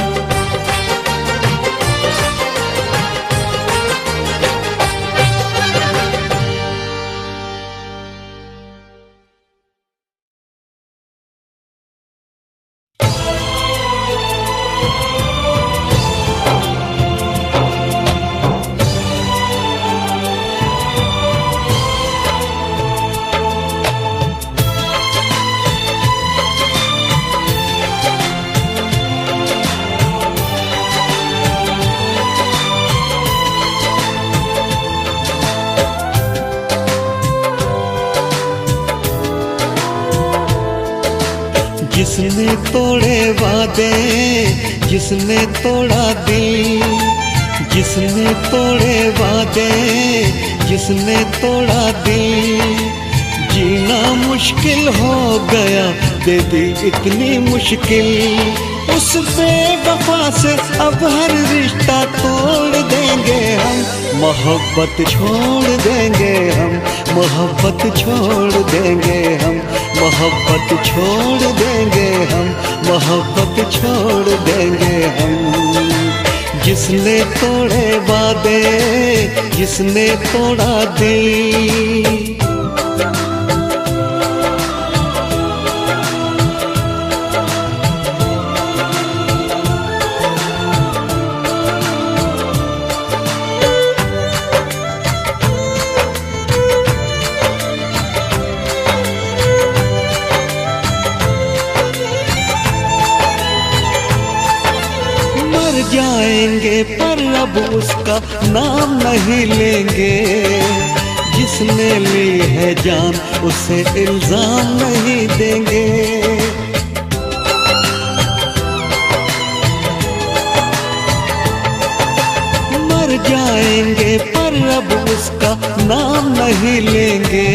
जिसने तोड़े वादे, जिसने तोड़ा दिल, जिसने तोड़े वादे, जिसने तोड़ा दिल, जीना मुश्किल हो गया, दे दी इतनी मुश्किल। उस बेवफा से अब हर रिश्ता तोड़ देंगे हम, मोहब्बत छोड़ देंगे हम, मोहब्बत छोड़ देंगे हम, मोहब्बत छोड़ देंगे हम, मोहब्बत छोड़ देंगे हम। जिसने तोड़े वादे, जिसने तोड़ा दिल। जाएंगे पर अब उसका नाम नहीं लेंगे, जिसने ली है जान उसे इल्जाम नहीं देंगे। मर जाएंगे पर अब उसका नाम नहीं लेंगे,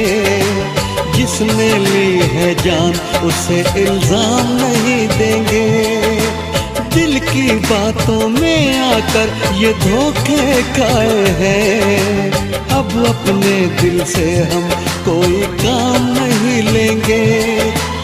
जिसने ली है जान उसे इल्जाम नहीं देंगे। दिल की बातों में आकर ये धोखे खाए हैं, अब अपने दिल से हम कोई काम नहीं लेंगे।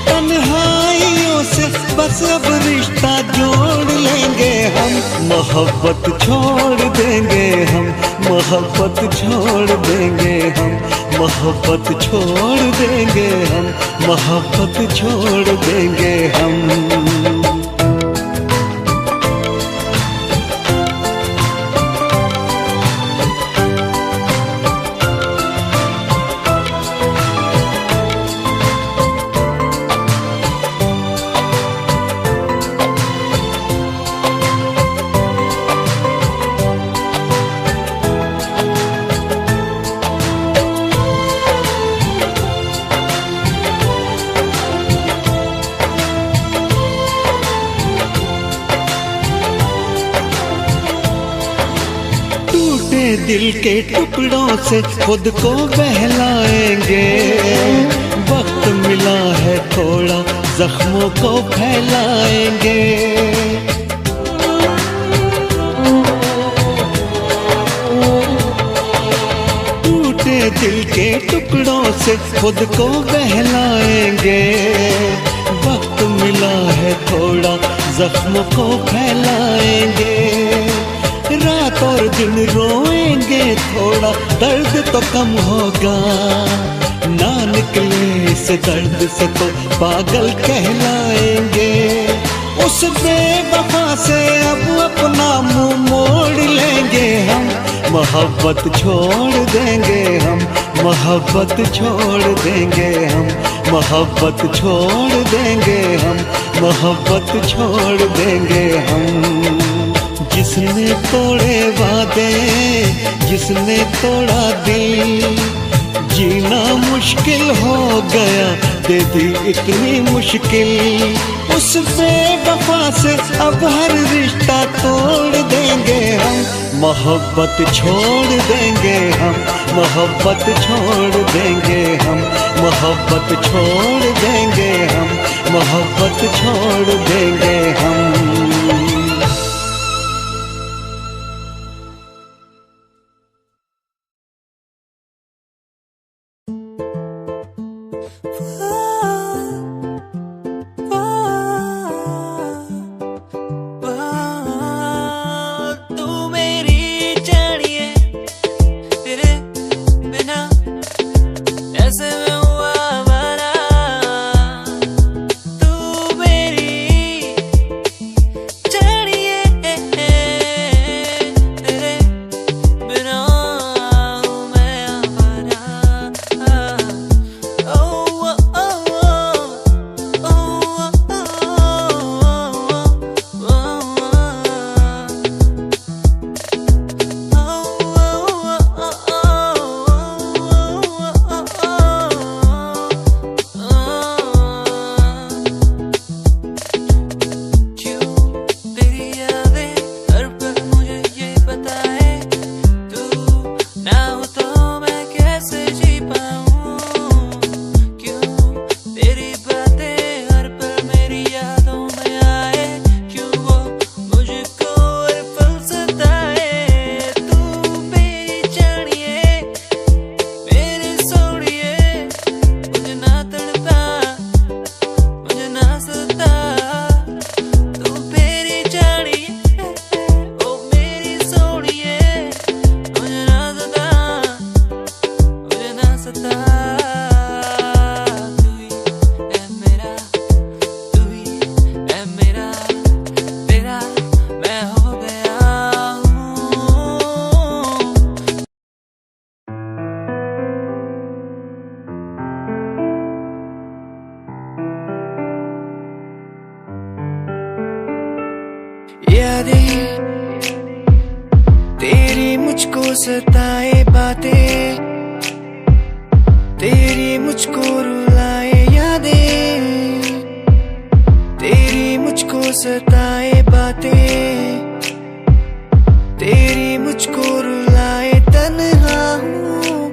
तन्हाइयों से बस अब रिश्ता जोड़ लेंगे हम, मोहब्बत छोड़ देंगे हम, मोहब्बत छोड़ देंगे हम, मोहब्बत छोड़ देंगे हम, मोहब्बत छोड़ देंगे हम। दिल के टुकड़ों से खुद को बहलाएंगे, वक्त मिला है थोड़ा जख्मों को फैलाएंगे। टूटे दिल के टुकड़ों से खुद को बहलाएंगे, है थोड़ा, जख्म को फैलाएंगे। रात और दिन रोएंगे थोड़ा, दर्द तो कम होगा। ना निकले इस दर्द से तो पागल कहलाएंगे। उस बेवफा से अब अपना मुंह मोड़ लेंगे हम, मोहब्बत छोड़ देंगे हम, मोहब्बत छोड़ देंगे हम, मोहब्बत छोड़ देंगे हम, मोहब्बत छोड़ देंगे हम। जिसने तोड़े वादे, जिसने तोड़ा दिल, जीना मुश्किल हो गया, दे दी इतनी मुश्किल। उस बेवफा से अब हर रिश्ता तोड़ देंगे हम, मोहब्बत छोड़ देंगे हम, मोहब्बत छोड़ देंगे हम, मोहब्बत छोड़ देंगे हम, मोहब्बत छोड़ देंगे हम। तेरी मुझको सताए बातें, तेरी मुझको रुलाए यादें, तेरी मुझको सताए बातें, तेरी मुझको रुलाए। तन्हा हूँ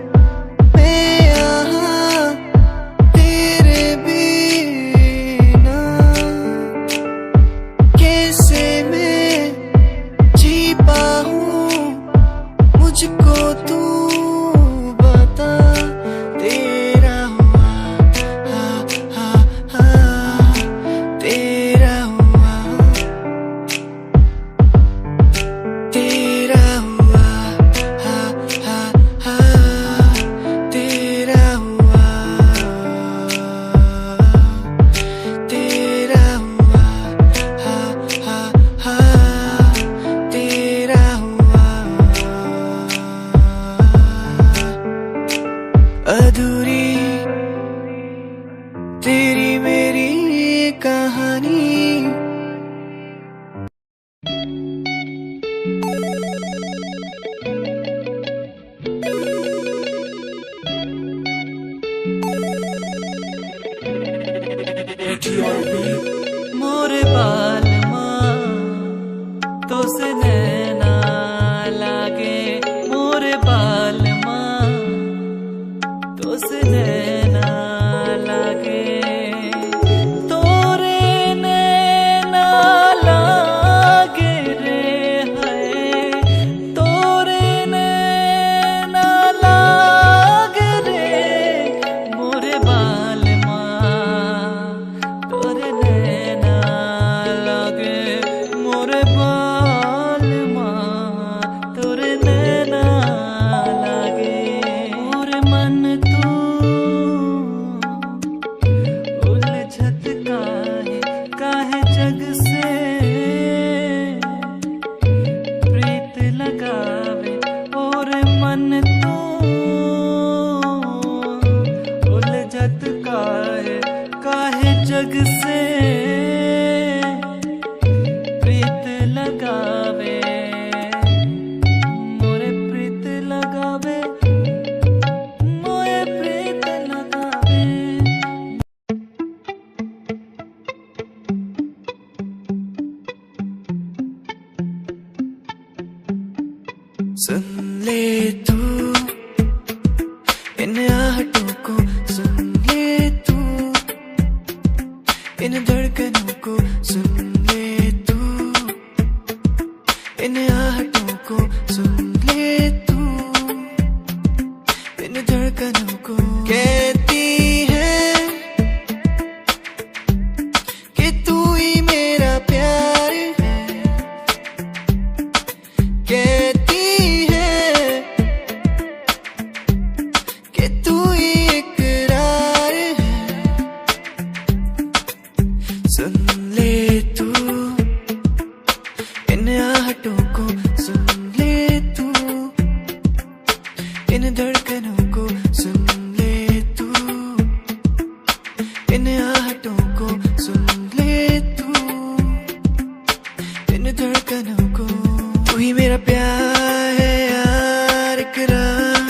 मैं यहाँ तेरे बिना, कैसे मैं जी पाऊँ, मुझको तू बता। तेरा हुआ हा हा हा, तेरा हुआ, तेरा हुआ हा हा हा, तेरा हुआ, तेरा हुआ हा हा हा, तेरा हुआ। अधूरी तेरी मेरी कहानी, मोरे बाल माँ तो से नैना लागे, मोरे बाल माँ तो से नैना लागे, तोरे नैना लागे रे है, तोरे नैना लागे रे, मोरे बाल माँ तोरे नैना जग से प्रीत लगावे, मोरे प्रीत लगावे, मोरे प्रीत लगावे। सुन ले तू इन आहटों को, सुन ले तू इन धड़कनों को, सुन ले तू इन आहटों को, सुन ले तू इन धड़कनों को। कहती है कि तू ही मेरा प्यार है, कहती है कि तू ही इकरार है। सुन ले तू इन आहटों को, सुन ले तू इन धड़कनों को, सुन ले तू इन आहटों को, सुन ले तू इन धड़कनों को। तू ही मेरा प्यार है यार इकरार,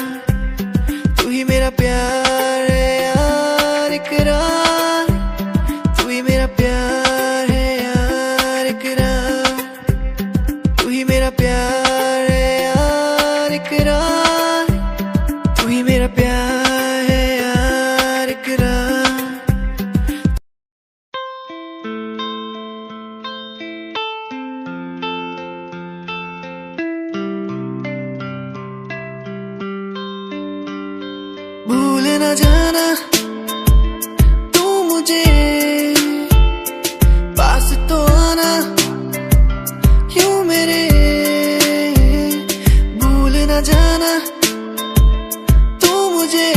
तू ही मेरा प्यार है यार इकरार, तू ही मेरा प्यार है यार इकरार, तू ही मेरा प्यार है यार इकरार, तू ही मेरा प्यार है यार इकरार। भूल न जाना तू मुझे, पास तो आना क्यों मेरे। भूल न जाना तू मुझे,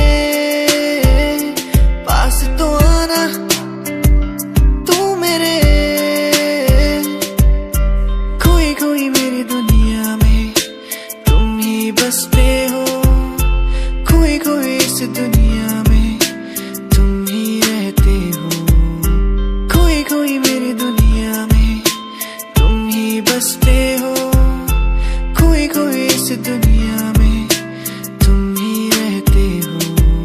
पास तो आना तू मेरे। खोई खोई मेरी दुनिया में तुम ही बसते हो, खोई खोई इस दुनिया में तुम ही रहते हो। खोई खोई मेरी दुनिया में तुम ही बसते हो, खोई खोई इस दुनिया में तुम ही रहते हो।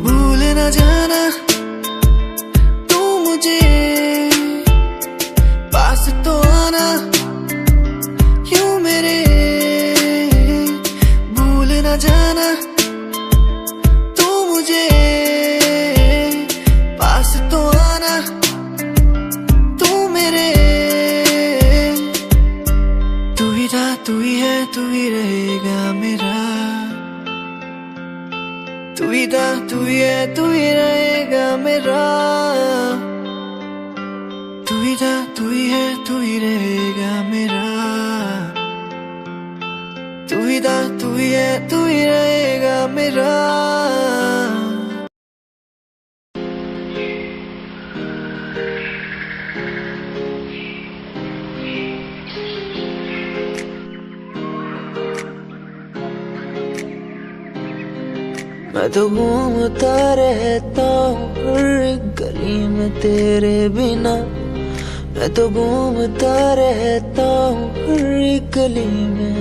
भूल न जाना तू मुझे, पास तो आना क्यों मेरे। भूल न जाना तू मुझे, पास तो आना तू मेरे। तू ही था, तू ही है, तू ही रहेगा मेरा। तू ही था, तू ही है, तू ही रहेगा मेरा। तू ही था, तू ही है, तू ही रहेगा मेरा। तू ही था, तू ही है, तू ही रहेगा मेरा। मैं तो घूमता रहता हूँ हर गली में तेरे बिना। मैं तो घूमता रहता हूँ हर गली में,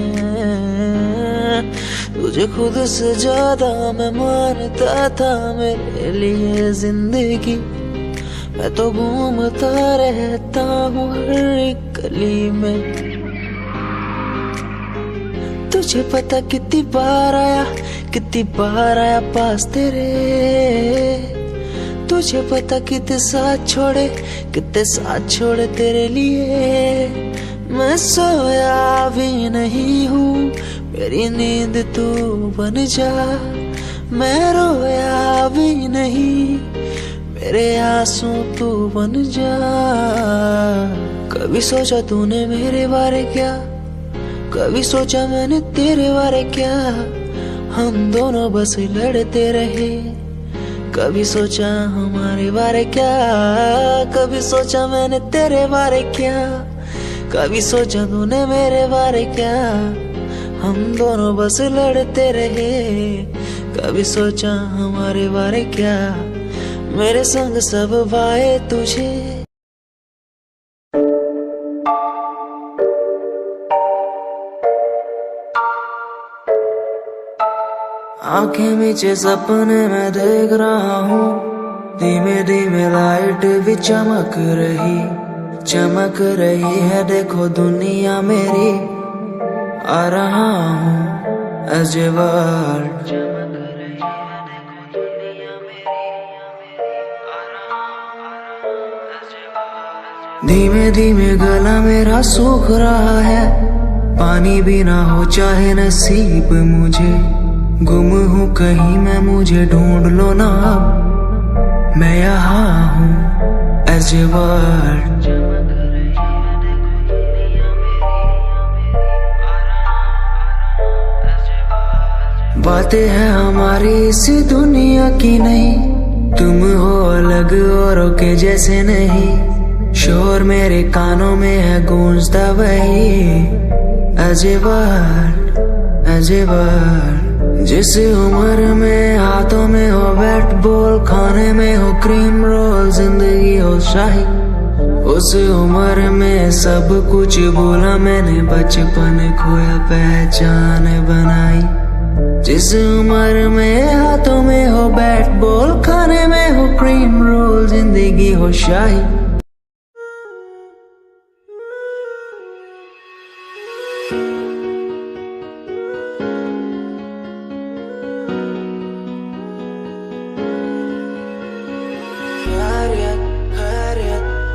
तुझे खुद से ज्यादा मैं मानता था मेरे लिए जिंदगी। मैं तो घूमता रहता हूँ हर गली में। तुझे पता कितनी बार आया पास तेरे। तुझे पता कितने साथ छोड़े तेरे लिए। मैं सोया भी नहीं हूँ, मेरी नींद तू बन जा। मैं रोया भी नहीं, मेरे आंसू तू बन जा। कभी सोचा तूने मेरे बारे क्या, कभी सोचा मैंने तेरे बारे क्या। हम दोनों बस लड़ते रहे, कभी सोचा हमारे बारे क्या। कभी सोचा मैंने तेरे बारे क्या, कभी सोचा तूने मेरे बारे क्या। हम दोनों बस लड़ते रहे, कभी सोचा हमारे बारे क्या। मेरे संग सब वाए तुझे आंखें मीचे सपने मैं देख रहा हूँ, धीमे धीमे लाइट भी चमक रही है। देखो दुनिया मेरी, आ रहा हूँ as a world। धीमे धीमे गला मेरा सूख रहा है, पानी भी ना हो चाहे नसीब मुझे। गुम हूँ कहीं मैं, मुझे ढूंढ लो ना अब, मैं यहाँ हूँ as a world। बातें हैं हमारी इस दुनिया की नहीं, तुम हो अलग औरों के जैसे नहीं। शोर मेरे कानों में है गूंजता वही as a word। जिस उम्र में हाथों में हो बैट बॉल, खाने में हो क्रीम रोल, जिंदगी हो शाही, उस उम्र में सब कुछ भूला मैंने, बचपन खोया पहचान बनाई। जिस उम्र में हाथों में हो बैट बॉल, खाने में हो क्रीम रोल, जिंदगी हो शाही।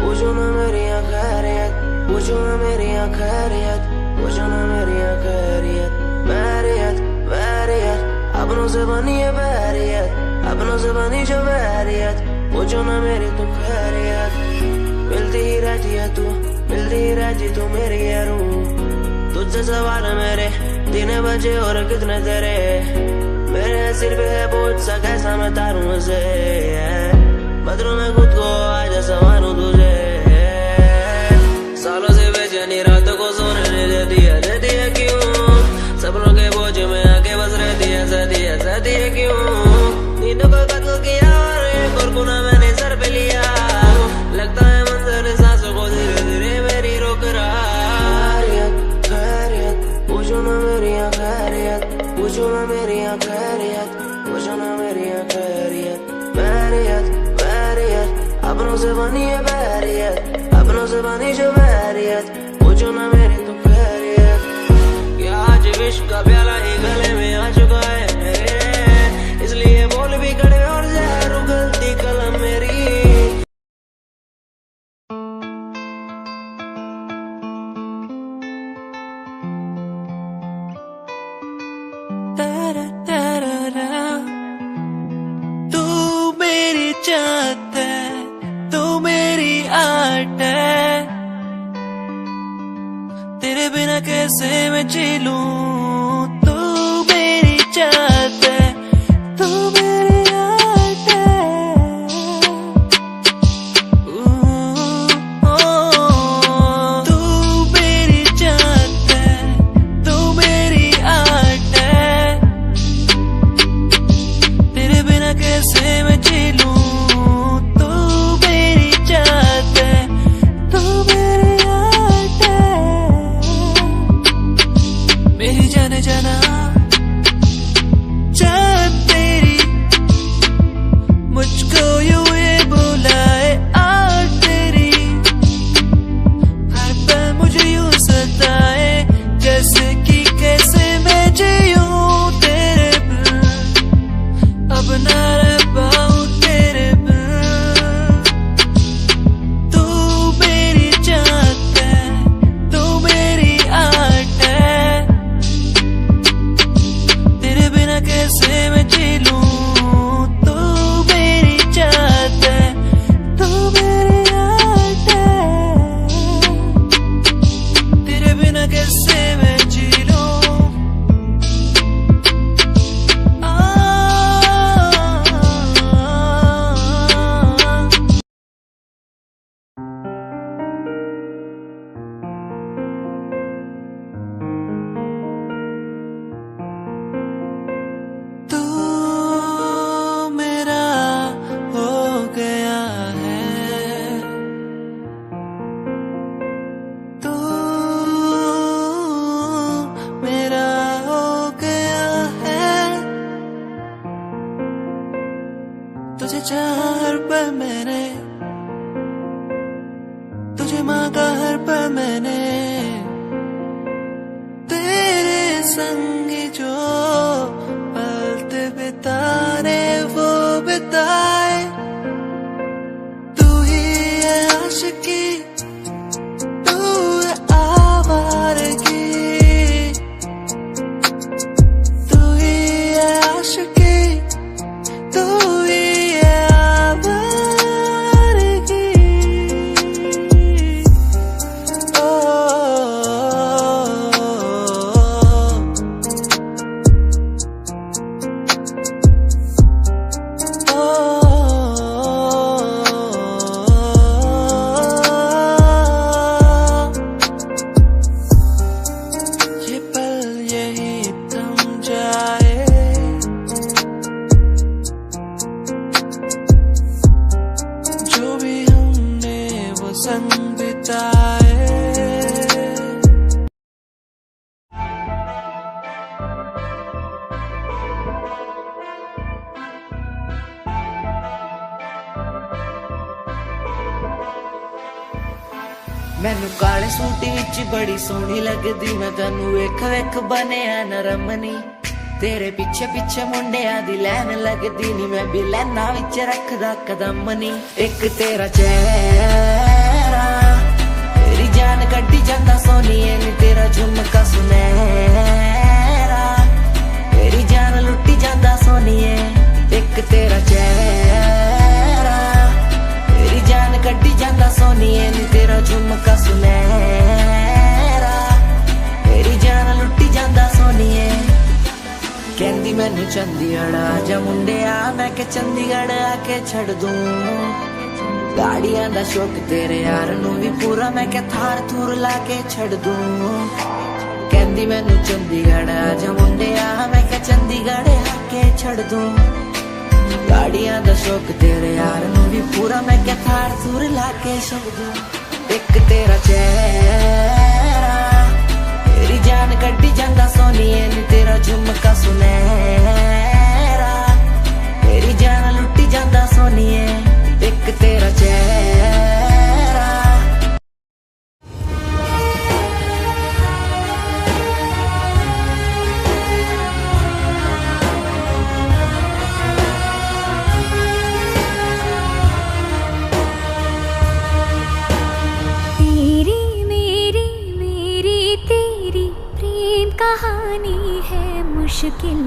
पूछो ना मेरी खैरियत, पूछो ना मेरी खैरियत, पूछो ना मेरी खैरियत। बैरियत अपनों से बनी है बैरियत, अपनों से बनी जो बैरियत। पूछो ना मेरी तू खैरियत, मिलती ही रहती है तू, मिलती ही रहती तू मेरी है रूह। तुझसे सवाल मेरे दिन बजे और कितने तेरे, मेरे सिर पे है बोझ सा कैसा मैं तारूं उसे। बदलूं मैं खुद को आज संवारूं तुझे, सालों से बेचैनी रातों को सोने नहीं देती है क्यों? सपनों के बोझ में आके बस रहती है क्यों? नींदों को कत्ल किया और एक और गुनाह मैंने सर पे लिया, लगता है मंजर सांसों को धीरे धीरे मेरी रोक रहा। खैरियत पूछो ना मेरी खैरियत, पूछो ना मेरी खैरियत, पूछो ना मेरी खैरियत। बैरियत अपनों से बनी है बैरियत, अपनों से बनी जो बैरियत। पूछो ना मेरी तो खैरियत, क्या आज विश्व का प्याला ही गले में आ चुका है मेरे, इसलिए बोल भी कड़े और जहर उगलती कलम मेरी। तू मेरी चाहत है, तू मेरी आर्ट है, तेरे बिना कैसे मैं जी लूं। तू मेरी चाहत है, तू मेरी आर्ट है, तू मेरी चाहत है, तू मेरी आर्ट है, तेरे बिना कैसे मैं जी लूं। तू मेरी चाहत है, तू मेरी आर्ट है, मेरी जाने तुझे मांगा हर पल मैंने, तेरे संग जो पल बिताने वो बिताए। तू ही है आशिकी, तू है आवारगी, तू ही है आशिकी, तू ही है आवारगी। ओ, ये पल यही थम जाए, जो भी हमने वो संग बिताए। मैनू काले सूट विच बड़ी सोहनी लगदी, मैं तैनू वेख वेख बनिया नरमनी। तेरे पीछे पीछे मुंडिया दी लैन लगदी नी, मैं भी लैना विच रखदा कदम नी। एक तेरा चेहरा तेरी जान कड्डी जांदा सोनिए नी, तेरा झुमका सुनहरा तेरी जान लुट्टी जांदा सोनिए। एक तेरा चेहरा तेरी जान कड्डी जांदा सोनिए नी, तेरा झुमका सुनहरा तेरी जान लुट्टी जांदा सोनिए। कहंदी मैनू चंडीगढ़ आजा मुंडिया, मैं के चंडीगढ़ आके छड़ दूं गाड़ियां दा शौक तेरे यार नू भी पूरा, मैं के थार थूर लाके छड़ दूं। कहंदी मैनू चंडीगढ़ आजा मुंडिया, मैं के चंडीगढ़ आके छड़ दूं गाड़ियां दा शौक तेरे यार नू भी पूरा, मैं के थार थूर लाके छड़ दूं। एक तेरा चेहरा तेरी जान कड्डी जांदा सोनिए नी, तेरा झुमका सुनहरा तेरी जान लुट्टी जांदा सोनिए। एक तेरा चेहरा तेरी मेरी मेरी तेरी प्रेम कहानी है मुश्किल,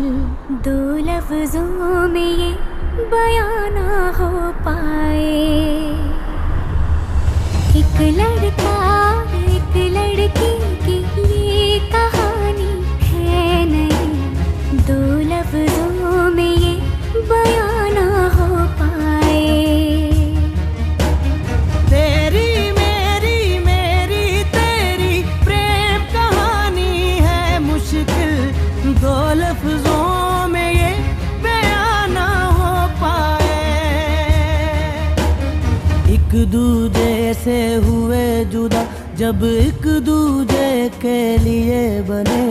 दो लफ्जों में ये बयां ना हो पाए। एक लड़का एक लड़की की ये कहानी है नहीं, दो लफ्जों में ये बयां ना हो पाए। तेरी मेरी मेरी तेरी प्रेम कहानी है मुश्किल, दो लफ्जों में ये बयां ना हो पाए। एक दूजे से हुए जुदा जब एक दूजे के लिए बने।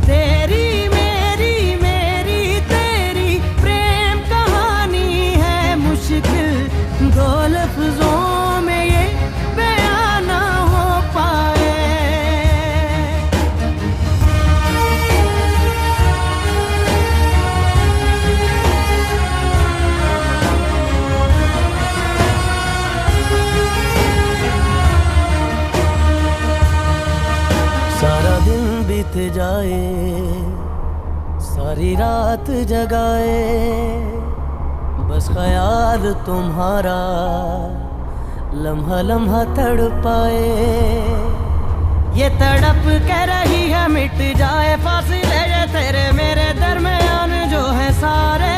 तेरी मेरी मेरी तेरी प्रेम कहानी है मुश्किल, दो लफ्जों में ये बयां ना हो पाए। सारा दिन बीत जाए, सारी रात जगाए, बस ख्याल तुम्हारा लम्हा लम्हा तड़पाए। ये तड़प के रही है मिट जाए फासिले ये तेरे मेरे दरमियान जो है सारे।